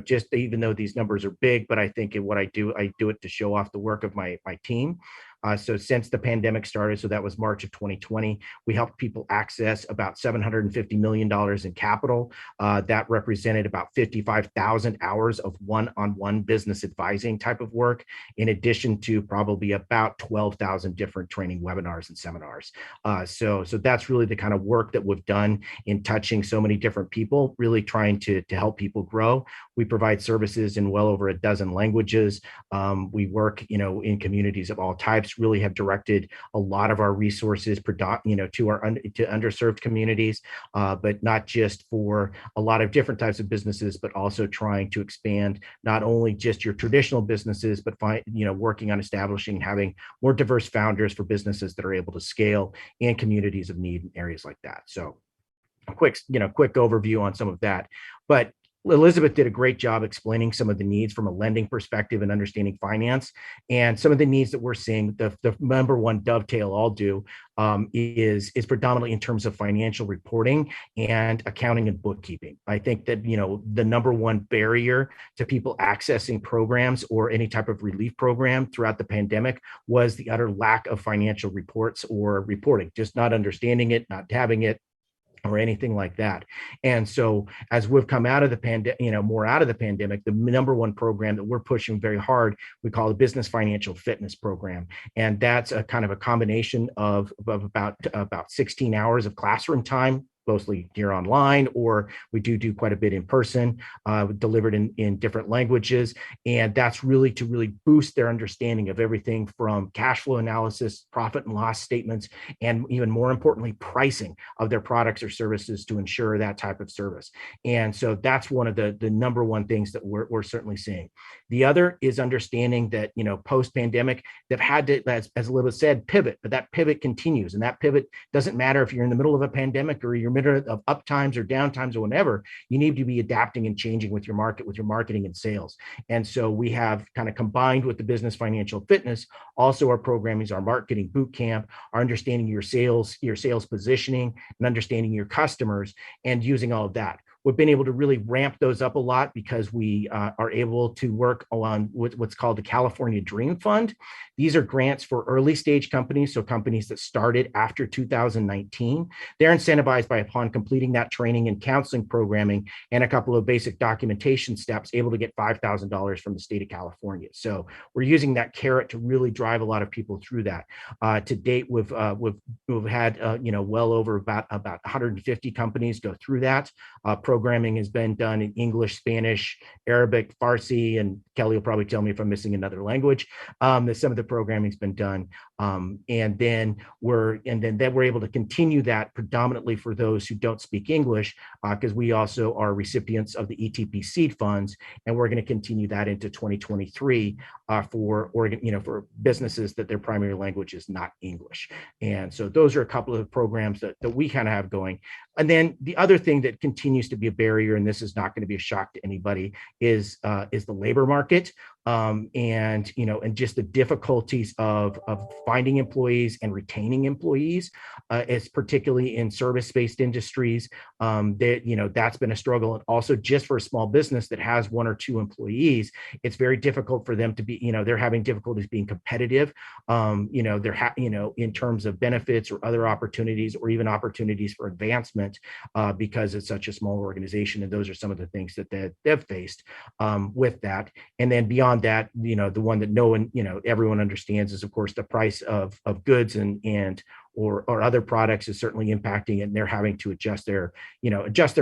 Just even though these numbers are big, but I think what I do it to show off the work of my team. So since the pandemic started, so that was March of 2020, we helped people access about $750 million in capital. That represented about 55,000 hours of one-on-one business advising type of work, in addition to probably about 12,000 different training webinars and seminars. So that's really the kind of work that we've done in touching so many different people, really trying to help people grow. We provide services in well over a dozen languages. We work, in communities of all types, really have directed a lot of our resources, to underserved communities, but not just for a lot of different types of businesses, but also trying to expand not only just your traditional businesses, but working on establishing, having more diverse founders for businesses that are able to scale in communities of need in areas like that. So a quick overview on some of that, but Elizabeth did a great job explaining some of the needs from a lending perspective and understanding finance, and some of the needs that we're seeing. The number one dovetail I'll do is predominantly in terms of financial reporting and accounting and bookkeeping. I think that the number one barrier to people accessing programs or any type of relief program throughout the pandemic was the utter lack of financial reports or reporting, just not understanding it, not having it, or anything like that. And so as we've come out of the pandemic, more out of the pandemic, the number one program that we're pushing very hard, we call the Business Financial Fitness Program. And that's a kind of a combination of about 16 hours of classroom time, mostly here online, or we do quite a bit in person, delivered in different languages. And that's really to boost their understanding of everything from cash flow analysis, profit and loss statements, and even more importantly, pricing of their products or services to ensure that type of service. And so that's one of the number one things that we're certainly seeing. The other is understanding that, post-pandemic, they've had to, as Elizabeth said, pivot, but that pivot continues. And that pivot doesn't matter if you're in the middle of a pandemic or you're middle of up times or down times or whenever. You need to be adapting and changing with your market, with your marketing and sales. And so we have kind of combined with the Business Financial Fitness, also our programming is our marketing boot camp, our understanding your sales positioning, and understanding your customers, and using all of that. We've been able to really ramp those up a lot because we are able to work on what's called the California Dream Fund. These are grants for early stage companies, so companies that started after 2019. They're incentivized by, upon completing that training and counseling programming and a couple of basic documentation steps, able to get $5,000 from the state of California. So we're using that carrot to really drive a lot of people through that. To date, we've had well over about 150 companies go through that. Programming has been done in English, Spanish, Arabic, Farsi, and Kelly will probably tell me if I'm missing another language. Some of the programming's been done, and then we're able to continue that predominantly for those who don't speak English, because we also are recipients of the ETP seed funds, and we're going to continue that into 2023 for businesses that their primary language is not English. And so those are a couple of programs that we kind of have going. And then the other thing that continues to be a barrier, and this is not going to be a shock to anybody, is the labor market. and just the difficulties of finding employees and retaining employees, is particularly in service-based industries. That's been a struggle, and also just for a small business that has 1 or 2 employees, it's very difficult for them to be, they're having difficulties being competitive, in terms of benefits or other opportunities, or even opportunities for advancement, because it's such a small organization. And those are some of the things that they've faced with that. And then beyond that, the one that everyone understands is, of course, the price of goods or other products is certainly impacting it, and they're having to adjust their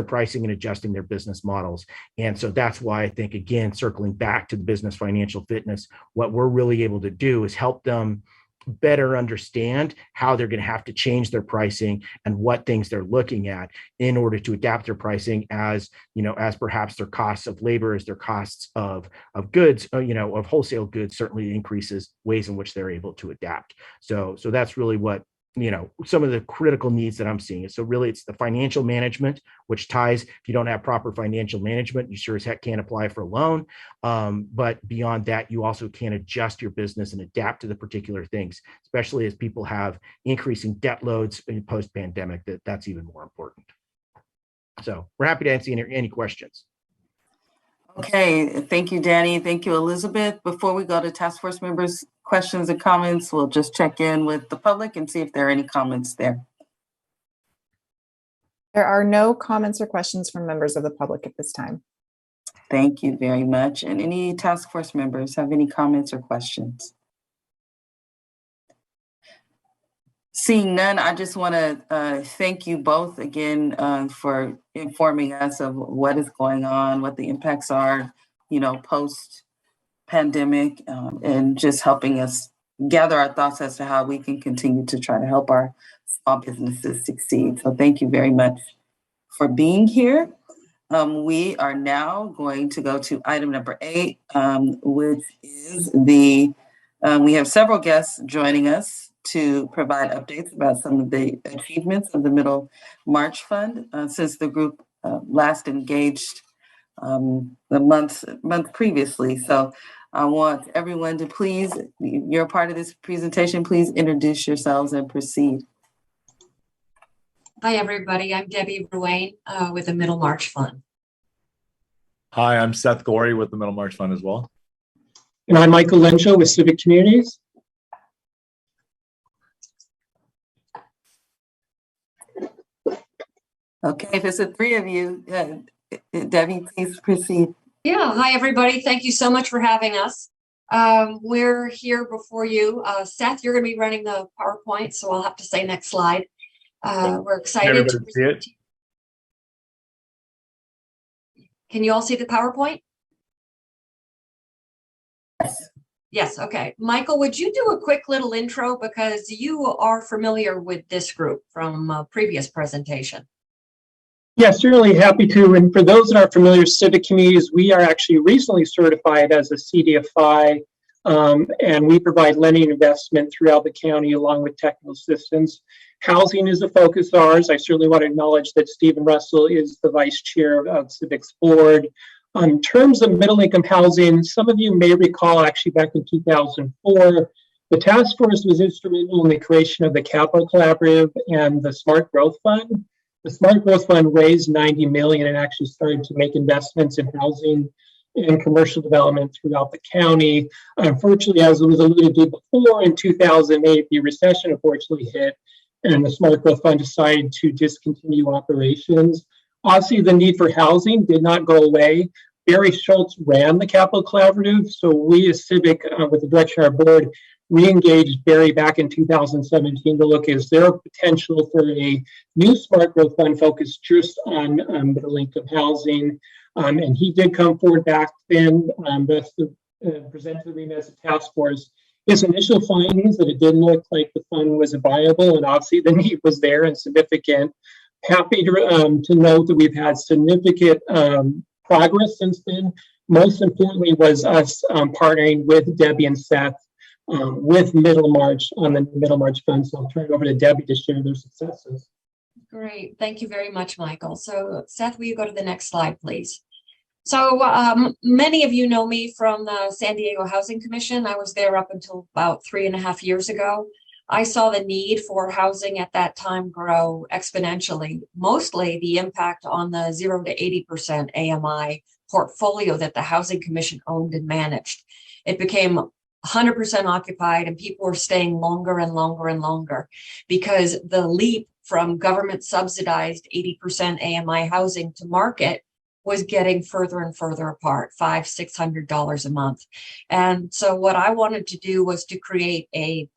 pricing and adjusting their business models. And so that's why I think, again, circling back to the business financial fitness, what we're really able to do is help them better understand how they're going to have to change their pricing and what things they're looking at in order to adapt their pricing as perhaps their costs of labor, as their costs of goods, of wholesale goods certainly increases, ways in which they're able to adapt. So that's really what some of the critical needs that I'm seeing. So really it's the financial management, which ties, if you don't have proper financial management, you sure as heck can't apply for a loan. But beyond that, you also can adjust your business and adapt to the particular things, especially as people have increasing debt loads in post-pandemic, that's even more important. So we're happy to answer any questions. Okay, thank you, Danny. Thank you, Elizabeth. Before we go to task force members' questions and comments, we'll just check in with the public and see if there are any comments there. There are no comments or questions from members of the public at this time. Thank you very much. And any task force members have any comments or questions? Seeing none, I just want to thank you both again for informing us of what is going on, what the impacts are, post-pandemic, and just helping us gather our thoughts as to how we can continue to try to help our small businesses succeed. So thank you very much for being here. We are now going to go to item number 8, which is we have several guests joining us to provide updates about some of the achievements of the Middle March Fund since the group last engaged the month previously. So I want everyone to please, you're a part of this presentation, please introduce yourselves and proceed. Hi, everybody. I'm Debbie Ruane with the Middle March Fund. Hi, I'm Seth Gorey with the Middle March Fund as well. And I'm Michael Lencho with Civic Communities. Okay, if it's the 3 of you, Debbie, please proceed. Yeah, hi, everybody. Thank you so much for having us. We're here before you. Seth, you're going to be running the PowerPoint, so I'll have to say next slide. We're excited. Can everybody see it? Can you all see the PowerPoint? Yes, okay. Michael, would you do a quick little intro, because you are familiar with this group from a previous presentation? Yeah, certainly happy to. And for those that aren't familiar with Civic Communities, we are actually recently certified as a CDFI, and we provide lending and investment throughout the county along with technical assistance. Housing is a focus of ours. I certainly want to acknowledge that Stephen Russell is the vice chair of Civic's board. In terms of middle income housing, some of you may recall actually back in 2004, the task force was instrumental in the creation of the Capital Collaborative and the Smart Growth Fund. The Smart Growth Fund raised $90 million and actually started to make investments in housing and commercial development throughout the county. Unfortunately, as it was alluded to before, in 2008, the recession unfortunately hit, and the Smart Growth Fund decided to discontinue operations. Obviously, the need for housing did not go away. Barry Schultz ran the Capital Collaborative, so we as Civic, with the direction of our board, re-engaged Barry back in 2017 to look, is there a potential for a new Smart Growth Fund focused just on middle income housing? And he did come forward back then, present to the REMA as a task force. His initial findings that it didn't look like the fund was viable, and obviously the need was there and significant. Happy to note that we've had significant progress since then. Most importantly was us partnering with Debbie and Seth with Middle March on the Middle March Fund. So I'll turn it over to Debbie to share their successes. Great. Thank you very much, Michael. So Seth, will you go to the next slide, please? So many of you know me from the San Diego Housing Commission. I was there up until about 3.5 years ago. I saw the need for housing at that time grow exponentially, mostly the impact on the 0 to 80% AMI portfolio that the Housing Commission owned and managed. It became 100% occupied and people were staying longer and longer and longer because the leap from government subsidized 80% AMI housing to market was getting further and further apart, $500-600 a month. And so what I wanted to do was to create a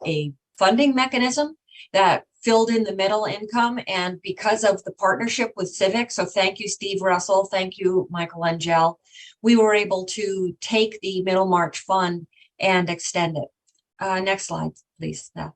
funding mechanism that filled in the middle income. And because of the partnership with Civic, so thank you, Steve Russell, thank you, Michael Angel, we were able to take the Middlemarch Fund and extend it. Next slide, please, Beth.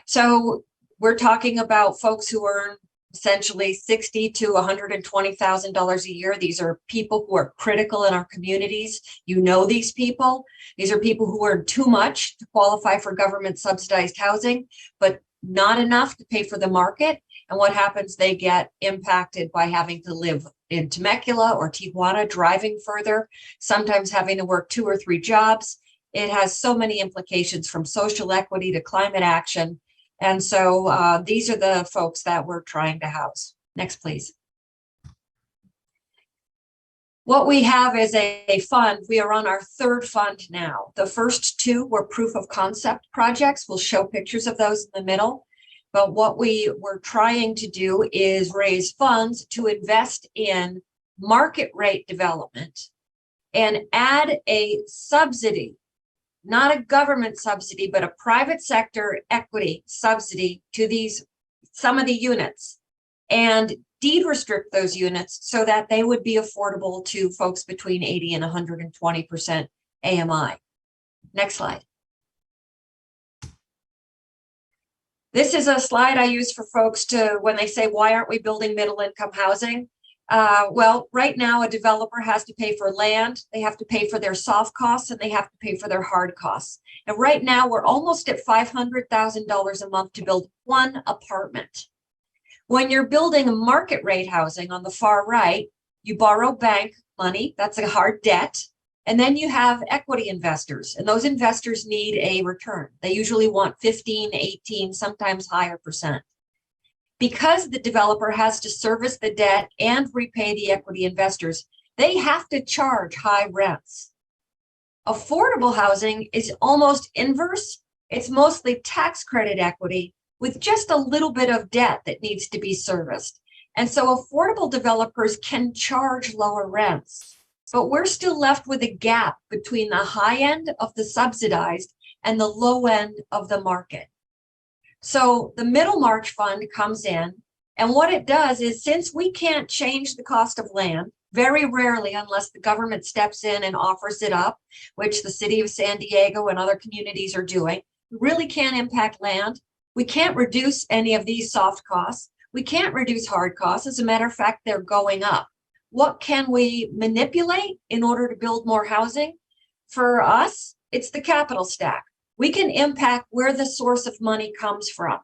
So we're talking about folks who earn essentially $60,000 to $120,000 a year. These are people who are critical in our communities. You know these people. These are people who earn too much to qualify for government subsidized housing, but not enough to pay for the market. And what happens? They get impacted by having to live in Temecula or Tijuana, driving further, sometimes having to work 2 or 3 jobs. It has so many implications from social equity to climate action. And so these are the folks that we're trying to house. Next, please. What we have is a fund. We are on our 3rd fund now. The first 2 were proof of concept projects. We'll show pictures of those in the middle. But what we were trying to do is raise funds to invest in market rate development and add a subsidy, not a government subsidy, but a private sector equity subsidy to some of the units, and deed restrict those units so that they would be affordable to folks between 80 and 120% AMI. Next slide. This is a slide I use for folks to, when they say, why aren't we building middle income housing? Well, right now a developer has to pay for land, they have to pay for their soft costs, and they have to pay for their hard costs. And right now we're almost at $500,000 a month to build 1 apartment. When you're building market rate housing on the far right, you borrow bank money, that's a hard debt. And then you have equity investors, and those investors need a return. They usually want 15, 18, sometimes higher %. Because the developer has to service the debt and repay the equity investors, they have to charge high rents. Affordable housing is almost inverse. It's mostly tax credit equity with just a little bit of debt that needs to be serviced. And so affordable developers can charge lower rents. But we're still left with a gap between the high end of the subsidized and the low end of the market. So the Middlemarch Fund comes in, and what it does is, since we can't change the cost of land, very rarely unless the government steps in and offers it up, which the city of San Diego and other communities are doing, we really can't impact land. We can't reduce any of these soft costs. We can't reduce hard costs. As a matter of fact, they're going up. What can we manipulate in order to build more housing? For us, it's the capital stack. We can impact where the source of money comes from,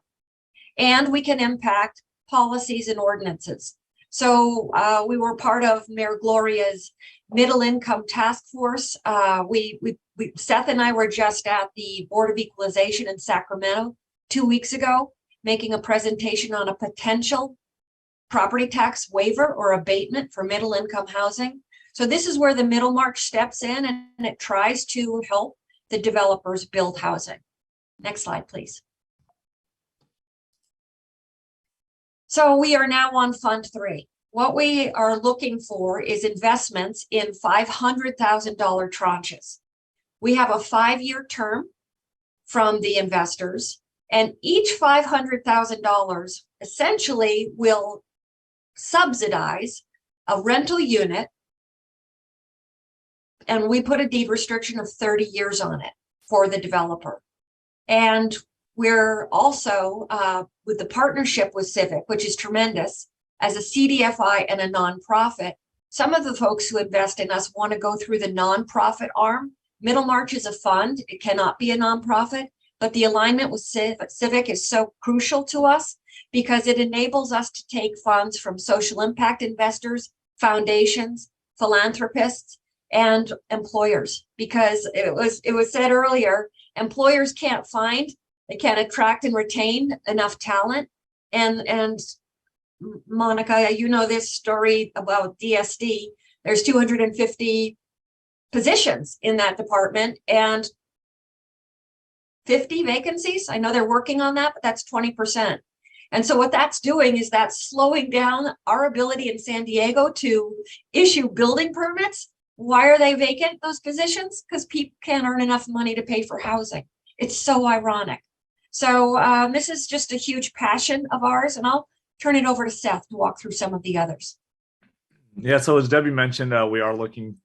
and we can impact policies and ordinances. So we were part of Mayor Gloria's middle income task force. Seth and I were just at the Board of Equalization in Sacramento 2 weeks ago, making a presentation on a potential property tax waiver or abatement for middle income housing. So this is where the Middlemarch steps in, and it tries to help the developers build housing. Next slide, please. So we are now on Fund 3. What we are looking for is investments in $500,000 tranches. We have a 5-year term from the investors, and each $500,000 essentially will subsidize a rental unit, and we put a deed restriction of 30 years on it for the developer. And we're also with the partnership with Civic, which is tremendous, as a CDFI and a nonprofit. Some of the folks who invest in us want to go through the nonprofit arm. Middlemarch is a fund, it cannot be a nonprofit, but the alignment with Civic is so crucial to us because it enables us to take funds from social impact investors, foundations, philanthropists, and employers, because it was said earlier, employers they can't attract and retain enough talent. And Monica, you know this story about DSD. There's 250 positions in that department and 50 vacancies. I know they're working on that, but that's 20%. And so what that's doing is that's slowing down our ability in San Diego to issue building permits. Why are they vacant, those positions? Because people can't earn enough money to pay for housing. It's so ironic. So this is just a huge passion of ours, and I'll turn it over to Seth to walk through some of the others. Yeah, so as Debbie mentioned, we are looking,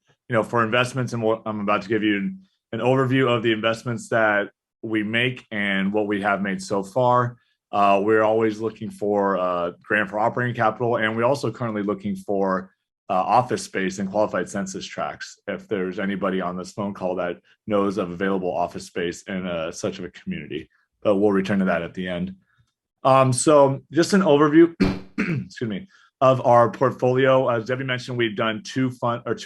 for investments, and I'm about to give you an overview of the investments that we make and what we have made so far. We're always looking for grant for operating capital, and we're also currently looking for office space and qualified census tracts. If there's anybody on this phone call that knows of available office space in such of a community, but we'll return to that at the end. So just an overview, excuse me, of our portfolio. As Debbie mentioned, we've done two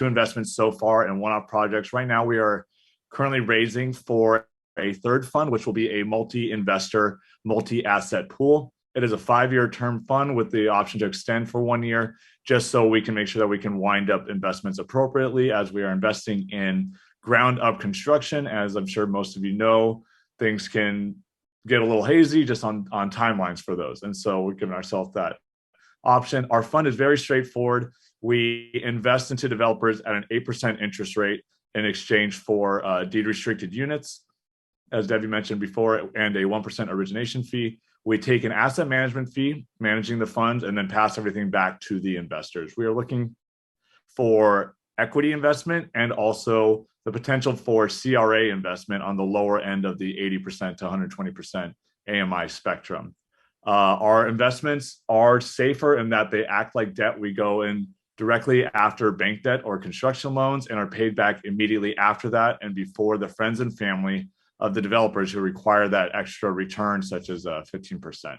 investments so far and one-off projects. Right now, we are currently raising for a third fund, which will be a multi-investor, multi-asset pool. It is a 5-year term fund with the option to extend for 1 year, just so we can make sure that we can wind up investments appropriately as we are investing in ground up construction. As I'm sure most of you know, things can get a little hazy just on timelines for those. And so we're giving ourselves that option. Our fund is very straightforward. We invest into developers at an 8% interest rate in exchange for deed restricted units, as Debbie mentioned before, and a 1% origination fee. We take an asset management fee managing the funds and then pass everything back to the investors. We are looking for equity investment and also the potential for CRA investment on the lower end of the 80% to 120% AMI spectrum. Our investments are safer in that they act like debt. We go in directly after bank debt or construction loans and are paid back immediately after that and before the friends and family of the developers who require that extra return, such as 15%.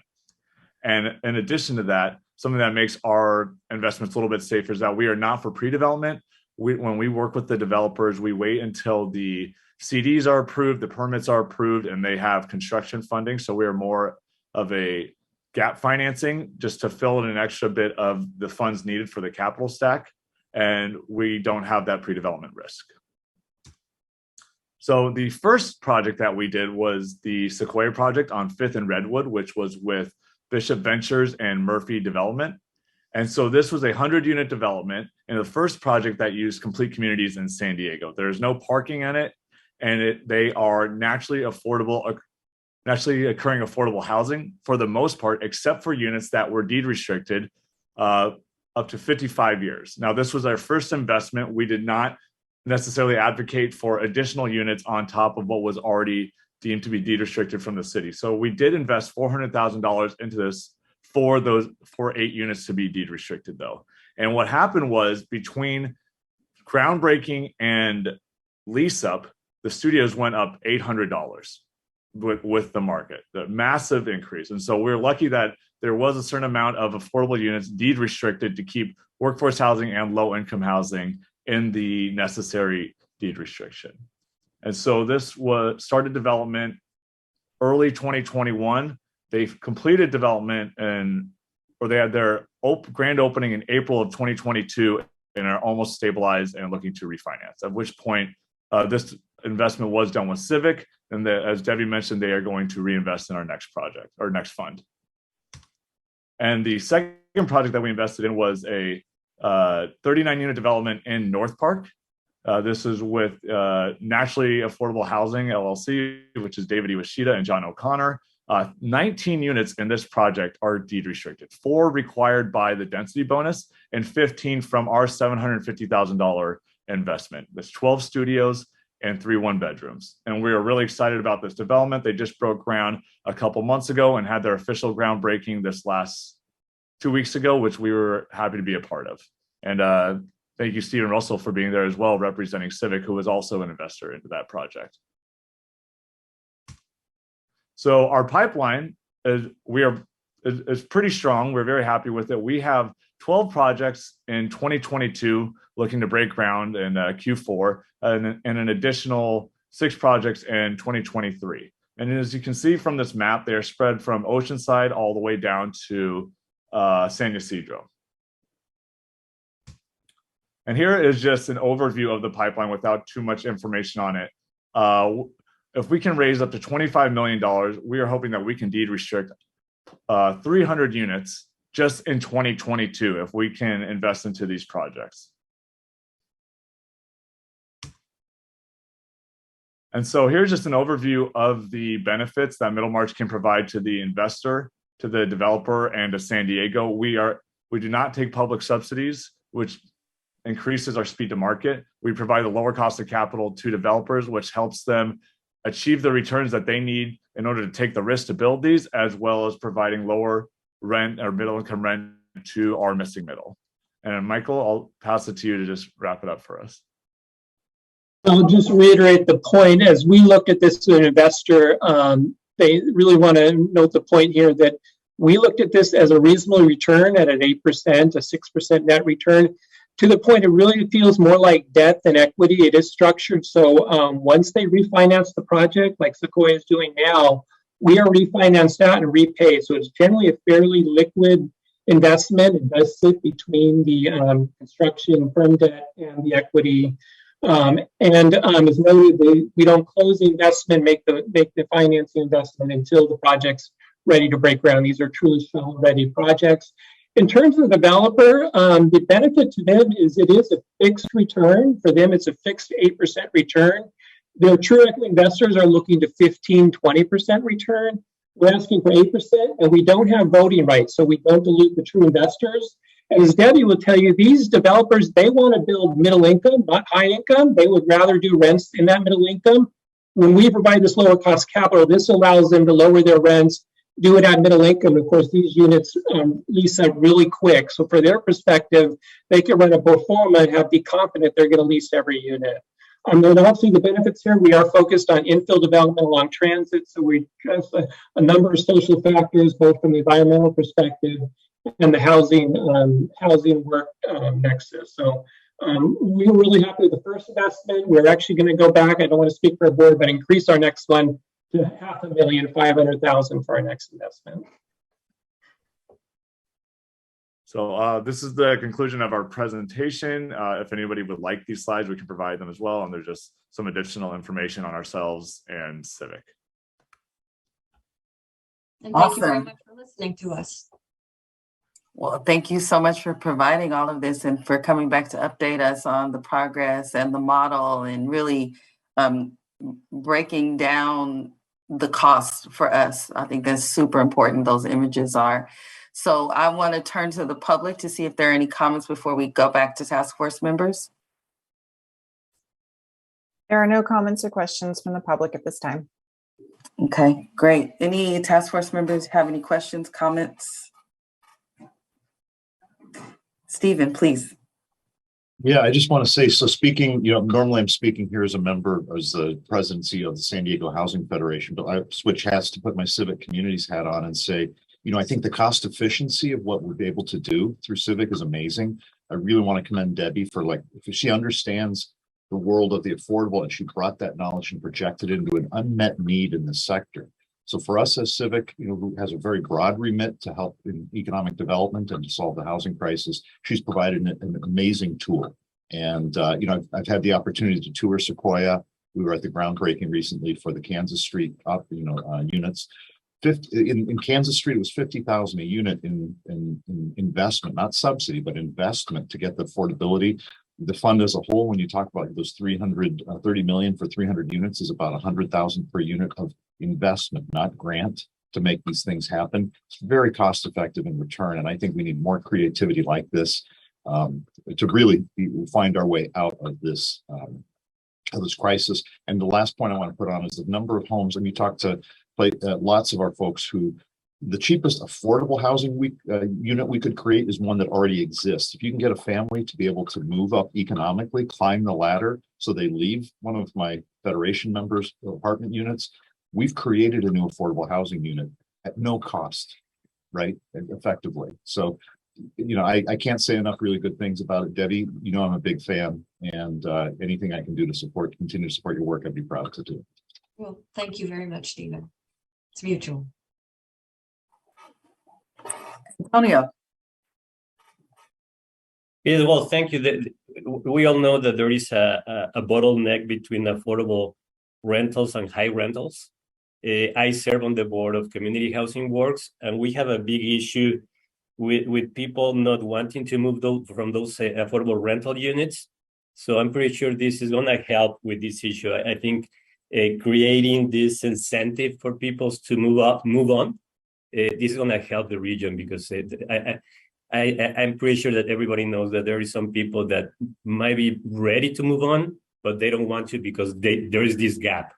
And in addition to that, something that makes our investments a little bit safer is that we are not for pre-development. When we work with the developers, we wait until the CDs are approved, the permits are approved, and they have construction funding. So we are more of a gap financing just to fill in an extra bit of the funds needed for the capital stack. And we don't have that pre-development risk. So the first project that we did was the Sequoia project on 5th and Redwood, which was with Bishop Ventures and Murphy Development. And so this was a 100-unit development and the first project that used complete communities in San Diego. There's no parking in it, and they are naturally occurring affordable housing for the most part, except for units that were deed restricted up to 55 years. Now, this was our first investment. We did not necessarily advocate for additional units on top of what was already deemed to be deed restricted from the city. So we did invest $400,000 into this for 8 units to be deed restricted though. And what happened was between groundbreaking and lease up, the studios went up $800 with the market, the massive increase. And so we're lucky that there was a certain amount of affordable units deed restricted to keep workforce housing and low income housing in the necessary deed restriction. And so this started development early 2021. They've completed development they had their grand opening in April of 2022 and are almost stabilized and looking to refinance, at which point this investment was done with Civic. And as Debbie mentioned, they are going to reinvest in our next project or next fund. And the second project that we invested in was a 39-unit development in North Park. This is with Naturally Affordable Housing, LLC, which is David Iwashita and John O'Connor. 19 units in this project are deed restricted, 4 required by the density bonus and 15 from our $750,000 investment. There's 12 studios and 3 one-bedrooms. And we are really excited about this development. They just broke ground a couple months ago and had their official groundbreaking this last 2 weeks ago, which we were happy to be a part of. And thank you, Stephen Russell, for being there as well, representing Civic, who was also an investor into that project. So our pipeline is pretty strong. We're very happy with it. We have 12 projects in 2022 looking to break ground in Q4, and an additional 6 projects in 2023. And as you can see from this map, they are spread from Oceanside all the way down to San Ysidro. And here is just an overview of the pipeline without too much information on it. If we can raise up to $25 million, we are hoping that we can deed restrict 300 units just in 2022 if we can invest into these projects. And so here's just an overview of the benefits that Middlemarch can provide to the investor, to the developer, and to San Diego. We do not take public subsidies, which increases our speed to market. We provide a lower cost of capital to developers, which helps them achieve the returns that they need in order to take the risk to build these, as well as providing lower rent or middle income rent to our missing middle. And Michael, I'll pass it to you to just wrap it up for us. I'll just reiterate the point. As we look at this as an investor, they really want to note the point here that we looked at this as a reasonable return at an 8%, a 6% net return. To the point, it really feels more like debt than equity. It is structured so once they refinance the project, like Sequoia is doing now, we are refinanced out and repaid. So it's generally a fairly liquid investment. It does sit between the construction firm debt and the equity. As noted, we don't close the investment, make the financing investment until the project's ready to break ground. These are truly shovel-ready projects. In terms of the developer, the benefit to them is it is a fixed return. For them, it's a fixed 8% return. Their true equity investors are looking to 15, 20% return. We're asking for 8%, and we don't have voting rights, so we don't dilute the true investors. And as Debbie will tell you, these developers, they want to build middle income, not high income. They would rather do rents in that middle income. When we provide this lower cost capital, this allows them to lower their rents, do it at middle income. Of course, these units lease out really quick. So for their perspective, they can run a pro forma and be confident they're going to lease every unit. Then obviously the benefits here, we are focused on infill development along transit. So we address a number of social factors, both from the environmental perspective and the housing work nexus. So we were really happy with the first investment. We're actually going to go back. I don't want to speak for a board, but increase our next one to $500,500,000 for our next investment. So this is the conclusion of our presentation. If anybody would like these slides, we can provide them as well. And there's just some additional information on ourselves and Civic. And thank you very much for listening to us. Well, thank you so much for providing all of this and for coming back to update us on the progress and the model and really breaking down the cost for us. I think that's super important, those images are. So I want to turn to the public to see if there are any comments before we go back to task force members. There are no comments or questions from the public at this time. Okay, great. Any task force members have any questions, comments? Stephen, please. Yeah, I just want to say, so speaking, normally I'm speaking here as a member, as the presidency of the San Diego Housing Federation, but I switch hats to put my civic communities hat on and say, I think the cost efficiency of what we're able to do through Civic is amazing. I really want to commend Debbie for if she understands the world of the affordable and she brought that knowledge and projected it into an unmet need in this sector. So for us as Civic, who has a very broad remit to help in economic development and to solve the housing crisis, she's provided an amazing tool. And, I've had the opportunity to tour Sequoia. We were at the groundbreaking recently for the Kansas Street units. In Kansas Street, it was $50,000 a unit in investment, not subsidy, but investment to get the affordability. The fund as a whole, when you talk about those $330 million for 300 units, is about $100,000 per unit of investment, not grant, to make these things happen. It's very cost effective in return, and I think we need more creativity like this to really find our way out of this crisis. And the last point I want to put on is the number of homes, and you talk to lots of our folks who the cheapest affordable housing unit we could create is one that already exists. If you can get a family to be able to move up economically, climb the ladder, so they leave one of my Federation members' apartment units, we've created a new affordable housing unit at no cost, right? Effectively. So I can't say enough really good things about it, Debbie. I'm a big fan, and anything I can do to continue to support your work, I'd be proud to do. Well, thank you very much, Stephen. It's mutual. Antonio. Yeah, well, thank you. We all know that there is a bottleneck between affordable rentals and high rentals. I serve on the board of Community Housing Works, and we have a big issue with people not wanting to move from those affordable rental units. So I'm pretty sure this is going to help with this issue. I think creating this incentive for people to move on, this is going to help the region, because I'm pretty sure that everybody knows that there is some people that might be ready to move on, but they don't want to because there is this gap.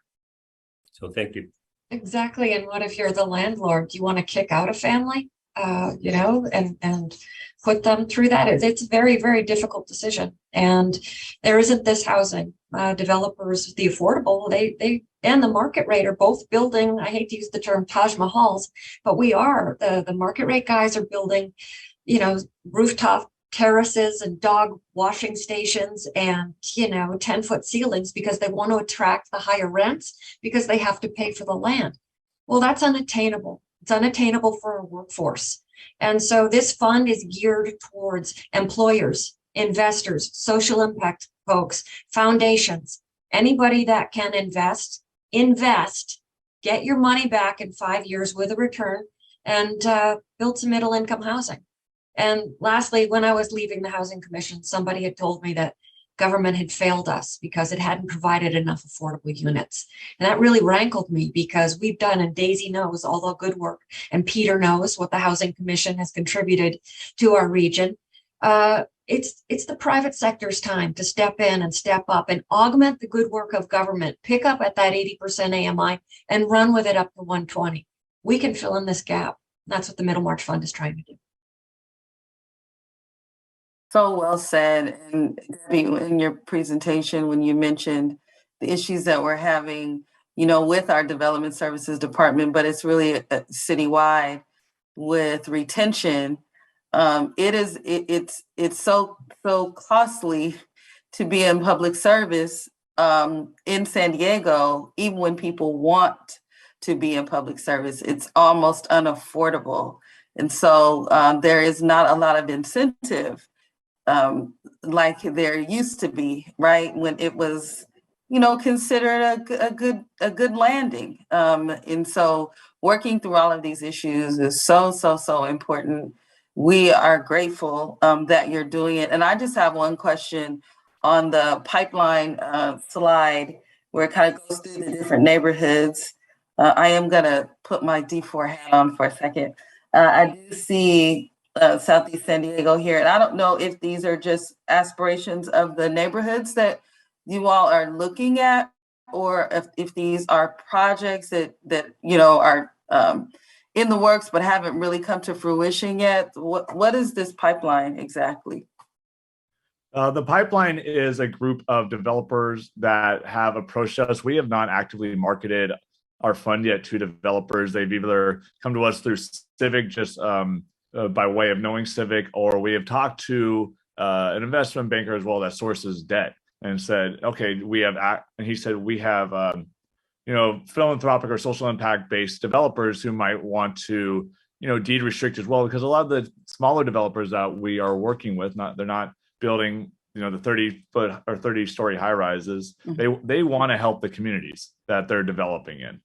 So thank you. Exactly. And what if you're the landlord? Do you want to kick out a family, and put them through that? It's a very, very difficult decision. And there isn't this housing. Developers, the affordable, they and the market rate are both building. I hate to use the term Taj Mahals, but the market rate guys are building, rooftop terraces and dog washing stations and 10-foot ceilings because they want to attract the higher rents because they have to pay for the land. Well, that's unattainable. It's unattainable for a workforce. And so this fund is geared towards employers, investors, social impact folks, foundations, anybody that can invest, get your money back in 5 years with a return, and build some middle income housing. And lastly, when I was leaving the Housing Commission, somebody had told me that government had failed us because it hadn't provided enough affordable units. And that really rankled me because we've done, and Daisy knows all the good work, and Peter knows what the Housing Commission has contributed to our region. It's the private sector's time to step in and step up and augment the good work of government, pick up at that 80% AMI and run with it up to 120. We can fill in this gap. That's what the Middlemarch Fund is trying to do. So well said. And Debbie, in your presentation, when you mentioned the issues that we're having, with our development services department, but it's really citywide with retention. It's so costly to be in public service in San Diego, even when people want to be in public service, it's almost unaffordable. And so there is not a lot of incentive like there used to be, right? When it was, considered a good landing. And so working through all of these issues is so important. We are grateful that you're doing it. And I just have one question on the pipeline slide where it kind of goes through the different neighborhoods. I am gonna put my D4 hat on for a second. I do see Southeast San Diego here, and I don't know if these are just aspirations of the neighborhoods that you all are looking at, or if these are projects that are in the works but haven't really come to fruition yet. What is this pipeline exactly? The pipeline is a group of developers that have approached us. We have not actively marketed our fund yet to developers. They've either come to us through Civic, just by way of knowing Civic, or we have talked to an investment banker as well that sources debt and said, okay, he said we have philanthropic or social impact based developers who might want to deed restrict as well, because a lot of the smaller developers that we are working with, they're not building the 30-foot or 30-story high rises. Mm-hmm. They want to help the communities that they're developing in.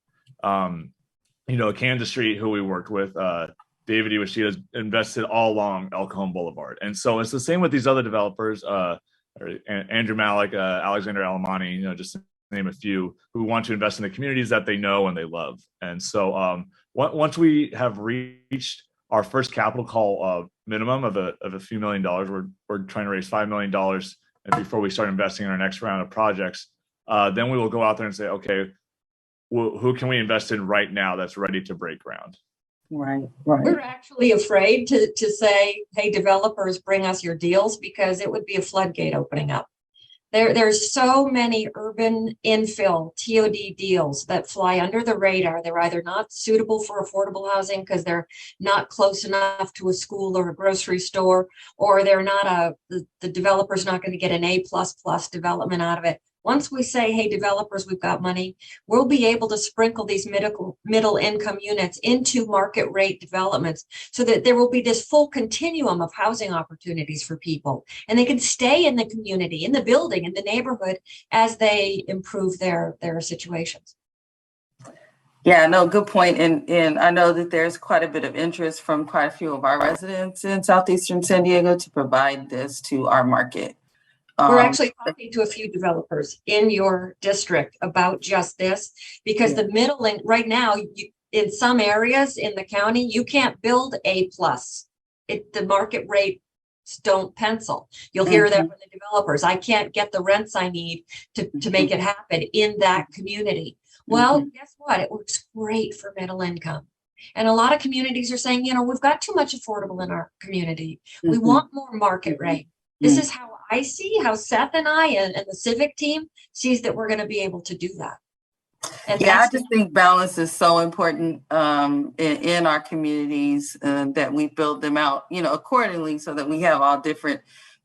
Kansas Street, who we worked with, David Iwashita, has invested all along El Cajon Boulevard. And so it's the same with these other developers, Andrew Malik, Alexander Alamani, just to name a few, who want to invest in the communities that they know and they love. And so once we have reached our first capital call minimum of a few $1 million, we're trying to raise $5 million before we start investing in our next round of projects. Then we will go out there and say, okay, who can we invest in right now that's ready to break ground? Right. We're actually afraid to say, hey, developers, bring us your deals, because it would be a floodgate opening up. There's so many urban infill TOD deals that fly under the radar. They're either not suitable for affordable housing because they're not close enough to a school or a grocery store, or they're not the developer's not going to get an A++ development out of it. Once we say, hey, developers, we've got money, we'll be able to sprinkle these middle income units into market rate developments so that there will be this full continuum of housing opportunities for people. And they can stay in the community, in the building, in the neighborhood as they improve their situations. Yeah, no, good point. And I know that there's quite a bit of interest from quite a few of our residents in Southeastern San Diego to provide this to our market. We're actually talking to a few developers in your district about just this, because the middle right now, in some areas in the county, you can't build A+. The market rates don't pencil. You'll hear that from the developers. I can't get the rents I need to make it happen in that community. Well, guess what? It works great for middle income. And a lot of communities are saying, you know, we've got too much affordable in our community. We want more market rate. This is how I see how Seth and I and the civic team sees that we're going to be able to do that. And yeah, I just think balance is so important in our communities, that we build them out, you know, accordingly, so that we have all different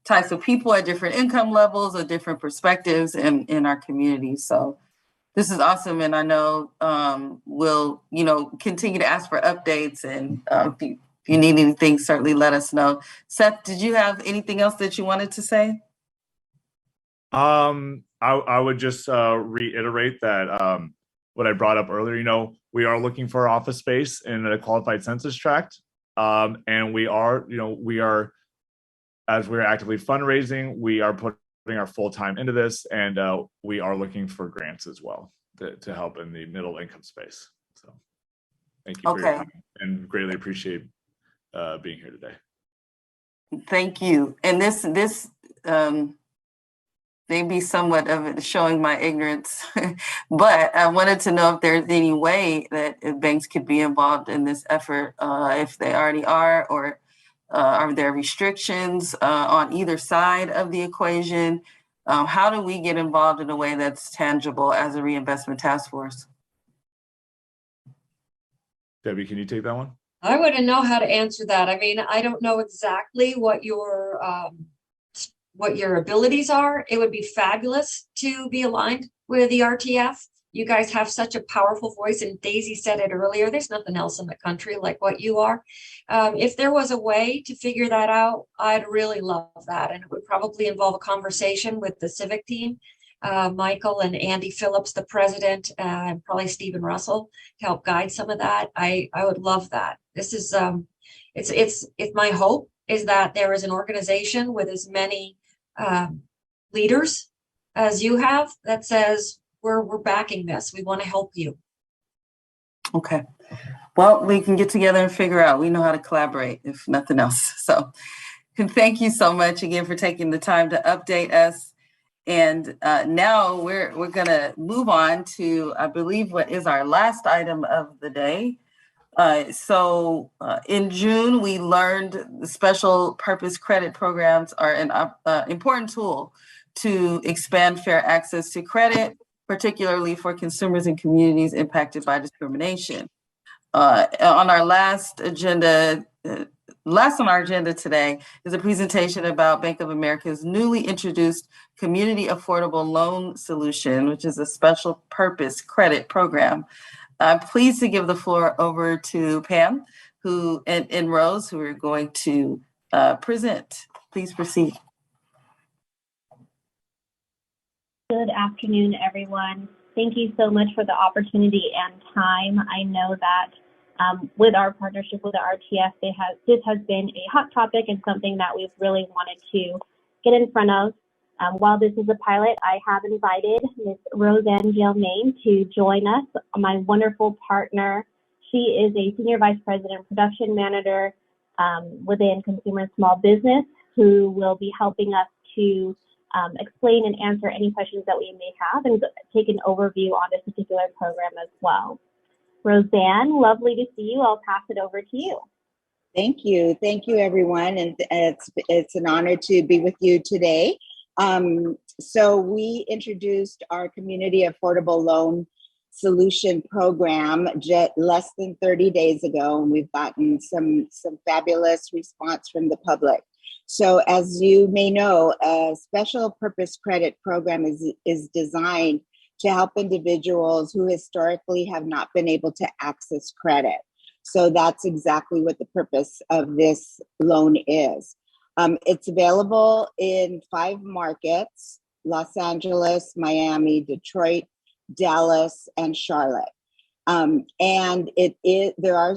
types of people at different income levels or different perspectives in our communities. So this is awesome. And I know we'll, you know, continue to ask for updates, and if you need anything, certainly let us know. Seth, did you have anything else that you wanted to say? I would just reiterate that what I brought up earlier, you know, we are looking for office space in a qualified census tract. And we are, you know, as we're actively fundraising, we are putting our full time into this, and we are looking for grants as well to help in the middle income space. So thank you for your time, and greatly appreciate being here today. Thank you. And this may be somewhat of it showing my ignorance, but I wanted to know if there's any way that banks could be involved in this effort, if they already are, or are there restrictions on either side of the equation? How do we get involved in a way that's tangible as a reinvestment task force? Debbie, can you take that one? I wouldn't know how to answer that. I mean, I don't know exactly what your abilities are. It would be fabulous to be aligned with the RTF. You guys have such a powerful voice, and Daisy said it earlier, there's nothing else in the country like what you are. If there was a way to figure that out, I'd really love that. And it would probably involve a conversation with the civic team, Michael and Andy Phillips, the president, and probably Stephen Russell to help guide some of that. I would love that. This is, it's my hope is that there is an organization with as many leaders as you have that says, we're backing this. We want to help you. Okay. Well, we can get together and figure out. We know how to collaborate, if nothing else. So thank you so much again for taking the time to update us. And now we're going to move on to, I believe, what is our last item of the day. In June, we learned the special purpose credit programs are an important tool to expand fair access to credit, particularly for consumers and communities impacted by discrimination. On our last on our agenda today is a presentation about Bank of America's newly introduced Community Affordable Loan Solution, which is a special purpose credit program. I'm pleased to give the floor over to Pam, and Rose, who are going to present. Please proceed. Good afternoon, everyone. Thank you so much for the opportunity and time. I know that with our partnership with the RTF, this has been a hot topic and something that we've really wanted to get in front of. While this is a pilot, I have invited Ms. Roseanne Gelmain to join us, my wonderful partner. She is a Senior Vice President Production Manager within Consumer and Small Business, who will be helping us to explain and answer any questions that we may have and take an overview on this particular program as well. Roseanne, lovely to see you. I'll pass it over to you. Thank you. Thank you, everyone. And it's an honor to be with you today. So we introduced our community affordable loan solution program just less than 30 days ago, and we've gotten some fabulous response from the public. So as you may know, a special purpose credit program is designed to help individuals who historically have not been able to access credit. So that's exactly what the purpose of this loan is. It's available in 5 markets: Los Angeles, Miami, Detroit, Dallas, and Charlotte. And there are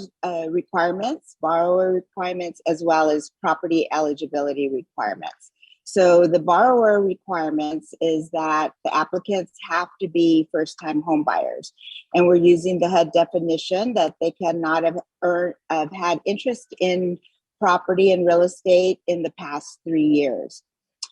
requirements, borrower requirements, as well as property eligibility requirements. So the borrower requirements is that the applicants have to be first-time home buyers. And we're using the HUD definition that they cannot have had interest in property and real estate in the past 3 years.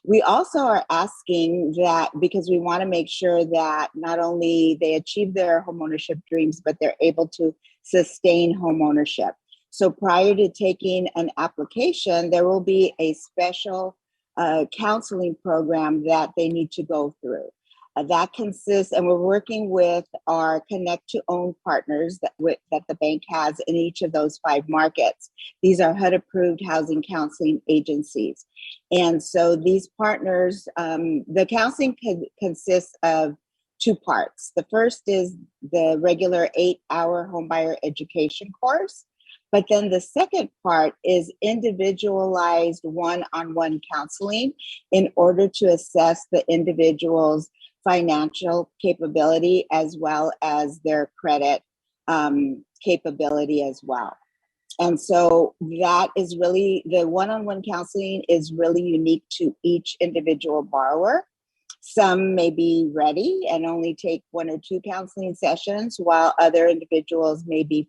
We also are asking that because we want to make sure that not only they achieve their homeownership dreams, but they're able to sustain homeownership. So prior to taking an application, there will be a special counseling program that they need to go through. That consists, and we're working with our Connect to Own partners that the bank has in each of those 5 markets. These are HUD-approved housing counseling agencies. And so these partners, the counseling consists of 2 parts. The first is the regular 8-hour homebuyer education course. But then the second part is individualized one-on-one counseling in order to assess the individual's financial capability as well as their credit capability as well. And so that is really, the one-on-one counseling is really unique to each individual borrower. Some may be ready and only take 1 or 2 counseling sessions, while other individuals may be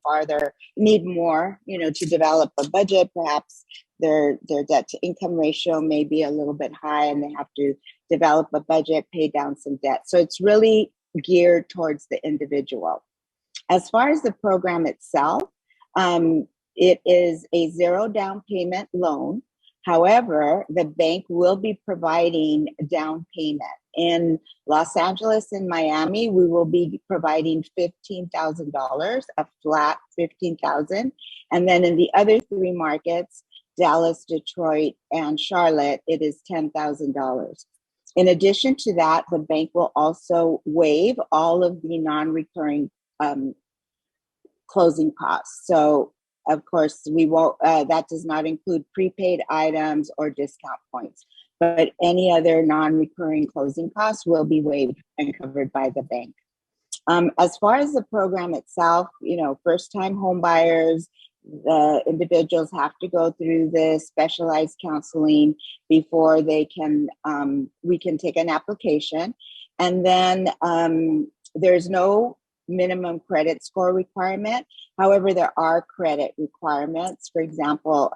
need more, to develop a budget. Perhaps their debt to income ratio may be a little bit high and they have to develop a budget, pay down some debt. So it's really geared towards the individual. As far as the program itself, it is a 0 down payment loan. However, the bank will be providing down payment. In Los Angeles and Miami, we will be providing $15,000, a flat $15,000. And then in the other 3 markets, Dallas, Detroit, and Charlotte, it is $10,000. In addition to that, the bank will also waive all of the non-recurring closing costs. So of course, we won't, that does not include prepaid items or discount points, but any other non-recurring closing costs will be waived and covered by the bank. As far as the program itself, first-time home buyers, the individuals have to go through the specialized counseling before they can, we can take an application. And then there's no minimum credit score requirement. However, there are credit requirements. For example,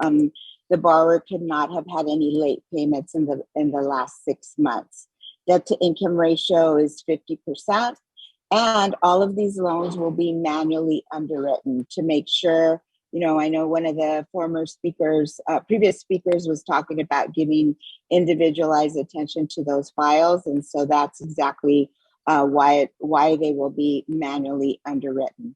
the borrower could not have had any late payments in the last 6 months. Debt to income ratio is 50%. And all of these loans will be manually underwritten to make sure, I know one of the former speakers, previous speakers was talking about giving individualized attention to those files. And so that's exactly why they will be manually underwritten.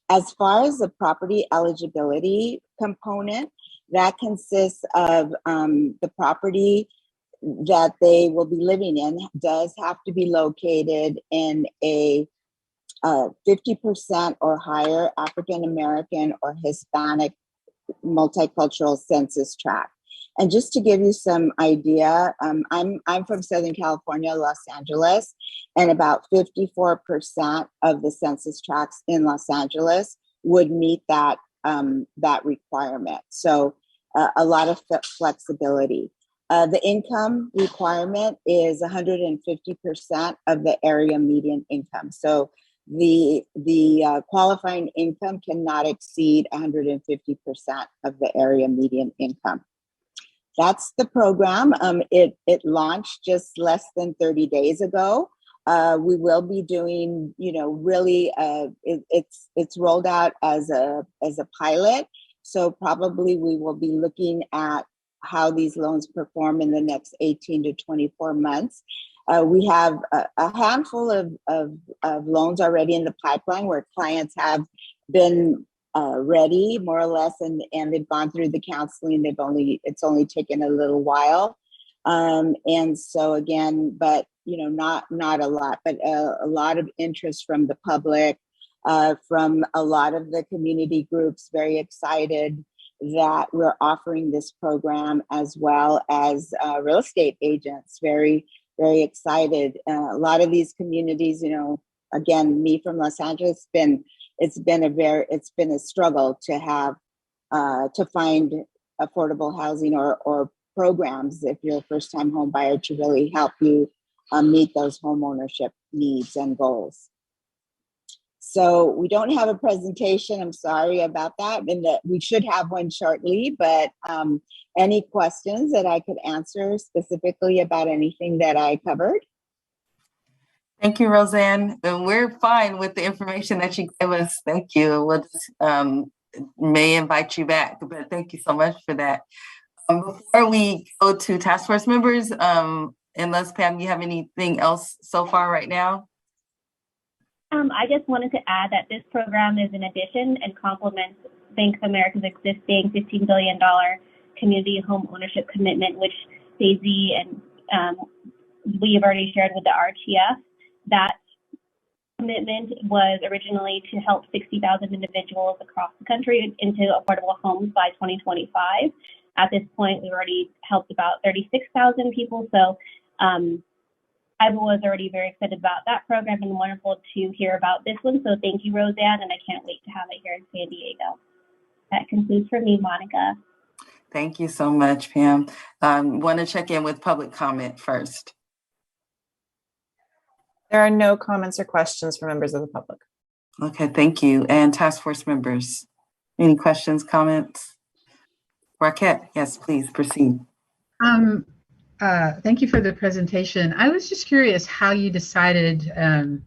As far as the property eligibility component, that consists of the property that they will be living in does have to be located in a 50% or higher African American or Hispanic multicultural census tract. And just to give you some idea, I'm from Southern California, Los Angeles, and about 54% of the census tracts in Los Angeles would meet that requirement. So a lot of flexibility. The income requirement is 150% of the area median income. So the qualifying income cannot exceed 150% of the area median income. That's the program. It launched just less than 30 days ago. We will be doing, really, it's rolled out as a pilot. So probably we will be looking at how these loans perform in the next 18 to 24 months. We have a handful of loans already in the pipeline where clients have been ready more or less, and they've gone through the counseling. It's only taken a little while. And so again, but not a lot, but a lot of interest from the public, from a lot of the community groups, very excited that we're offering this program, as well as real estate agents, very, very excited. A lot of these communities, again, me from Los Angeles, it's been a struggle to have to find affordable housing or programs if you're a first-time home buyer to really help you meet those home ownership needs and goals. So we don't have a presentation. I'm sorry about that. And that we should have one shortly, but any questions that I could answer specifically about anything that I covered? Thank you, Roseanne. And we're fine with the information that you gave us. Thank you. We'll just may invite you back, but thank you so much for that. Before we go to task force members, unless Pam, you have anything else so far right now? I just wanted to add that this program is an addition and complements Bank of America's existing $15 billion community home ownership commitment, which Daisy and we have already shared with the RTF. That commitment was originally to help 60,000 individuals across the country into affordable homes by 2025. At this point, we've already helped about 36,000 people. So I was already very excited about that program, and wonderful to hear about this one. So thank you, Roseanne, and I can't wait to have it here in San Diego. That concludes for me, Monica. Thank you so much, Pam. Want to check in with public comment first. There are no comments or questions from members of the public. Okay, thank you. And task force members, any questions, comments? Raquel, yes, please proceed. Thank you for the presentation. I was just curious how you decided, or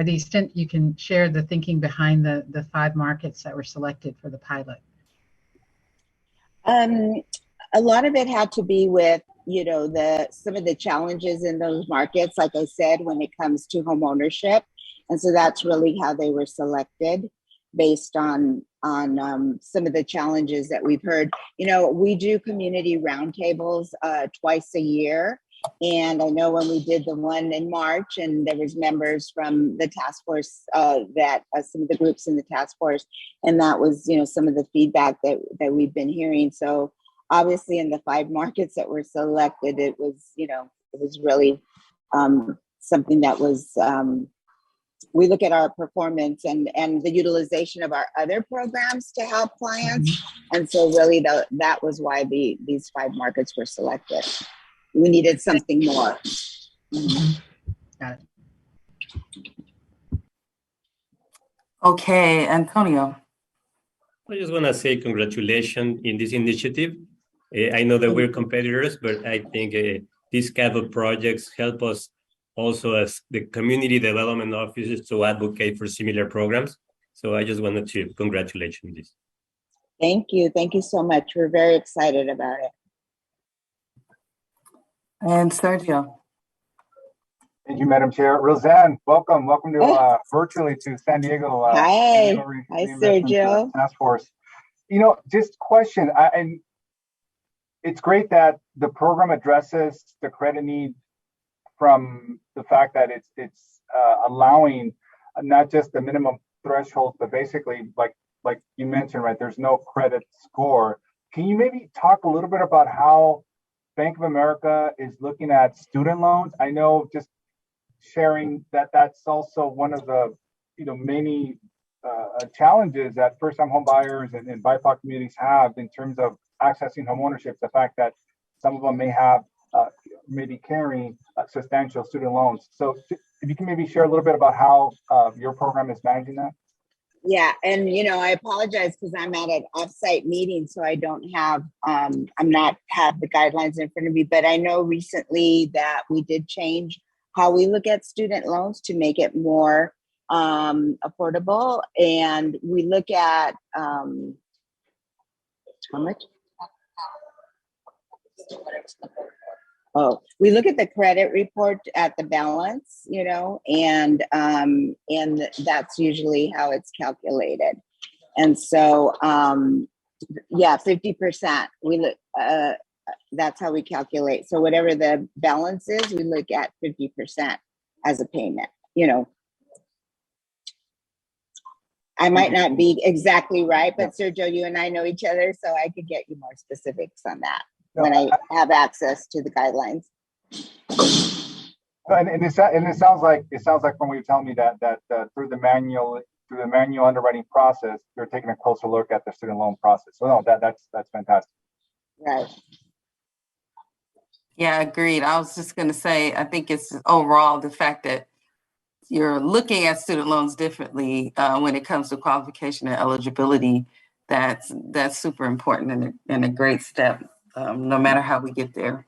the extent you can share the thinking behind the 5 markets that were selected for the pilot. A lot of it had to be with, some of the challenges in those markets, like I said, when it comes to home ownership. And so that's really how they were selected, based on some of the challenges that we've heard. We do community roundtables twice a year. And I know when we did the one in March, and there was members from the task force, some of the groups in the task force, and that was, some of the feedback that we've been hearing. So obviously in the 5 markets that were selected, it was really something that was, we look at our performance and the utilization of our other programs to help clients. And so really that was why these 5 markets were selected. We needed something more. Got it. Okay, Antonio. I just want to say congratulations in this initiative. I know that we're competitors, but I think these kind of projects help us also as the community development officers to advocate for similar programs. So I just wanted to congratulate you on this. Thank you. Thank you so much. We're very excited about it. And Sergio. Thank you, Madam Chair. Roseanne, welcome. Welcome to virtually to San Diego. Hi, Sergio. Task Force. Just question. It's great that the program addresses the credit need from the fact that it's allowing not just the minimum threshold, but basically like you mentioned, right? There's no credit score. Can you maybe talk a little bit about how Bank of America is looking at student loans? I know, just sharing that's also one of the many challenges that first-time home buyers and BIPOC communities have in terms of accessing home ownership. The fact that some of them may have maybe carrying substantial student loans. So if you can maybe share a little bit about how your program is managing that. Yeah, and I apologize because I'm at an offsite meeting, so I don't have I'm not have the guidelines in front of me, but I know recently that we did change how we look at student loans to make it more affordable, and we look at how much? Oh, we look at the credit report at the balance, and that's usually how it's calculated. And so, yeah, 50%. We look. That's how we calculate. So whatever the balance is, we look at 50% as a payment. I might not be exactly right, but Sergio, you and I know each other, so I could get you more specifics on that when I have access to the guidelines. And it sounds like when you tell me that through the manual underwriting process, you're taking a closer look at the student loan process. So no, that's fantastic. Right. Yeah, agreed. I was just going to say, I think it's overall the fact that you're looking at student loans differently when it comes to qualification and eligibility. That's super important and a great step, no matter how we get there.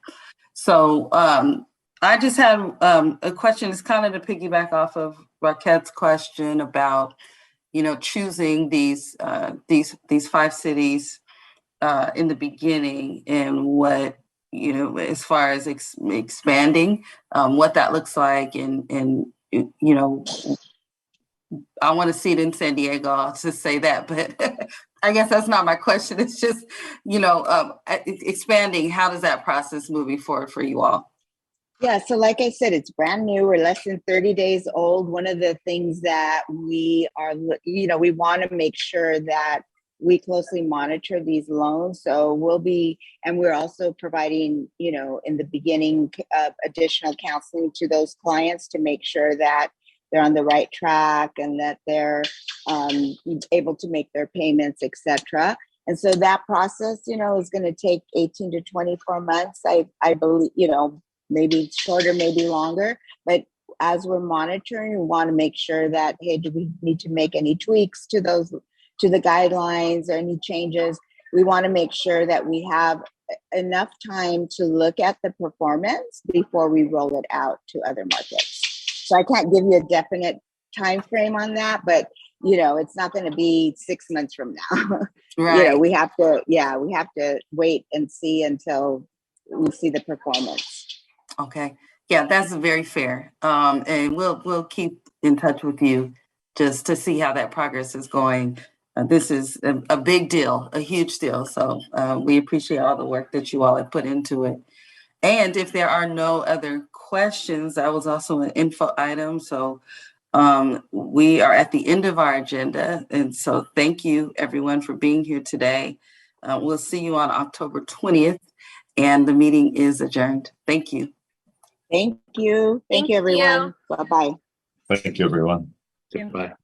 So I just had a question. It's kind of to piggyback off of Raquet's question about, choosing these 5 cities in the beginning and what, as far as expanding, what that looks like, and I want to see it in San Diego. I'll just say that, but I guess that's not my question. It's just, expanding. How does that process moving forward for you all? Yeah, so like I said, it's brand new. We're less than 30 days old. One of the things that we are, we want to make sure that we closely monitor these loans. So we're also providing, in the beginning, additional counseling to those clients to make sure that they're on the right track and that they're able to make their payments, etc. And so that process, is going to take 18 to 24 months. I believe, maybe shorter, maybe longer. But as we're monitoring, we want to make sure that, hey, do we need to make any tweaks to the guidelines or any changes? We want to make sure that we have enough time to look at the performance before we roll it out to other markets. So I can't give you a definite time frame on that, but it's not going to be 6 months from now. Right. We have to wait and see until we see the performance. Okay. Yeah, that's very fair. And we'll keep in touch with you just to see how that progress is going. This is a big deal, a huge deal. So we appreciate all the work that you all have put into it. And if there are no other questions, that was also an info item. So we are at the end of our agenda. And so thank you everyone for being here today. We'll see you on October 20th, and the meeting is adjourned. Thank you. Thank you. Thank you, everyone. Bye-bye. Thank you, everyone. Goodbye.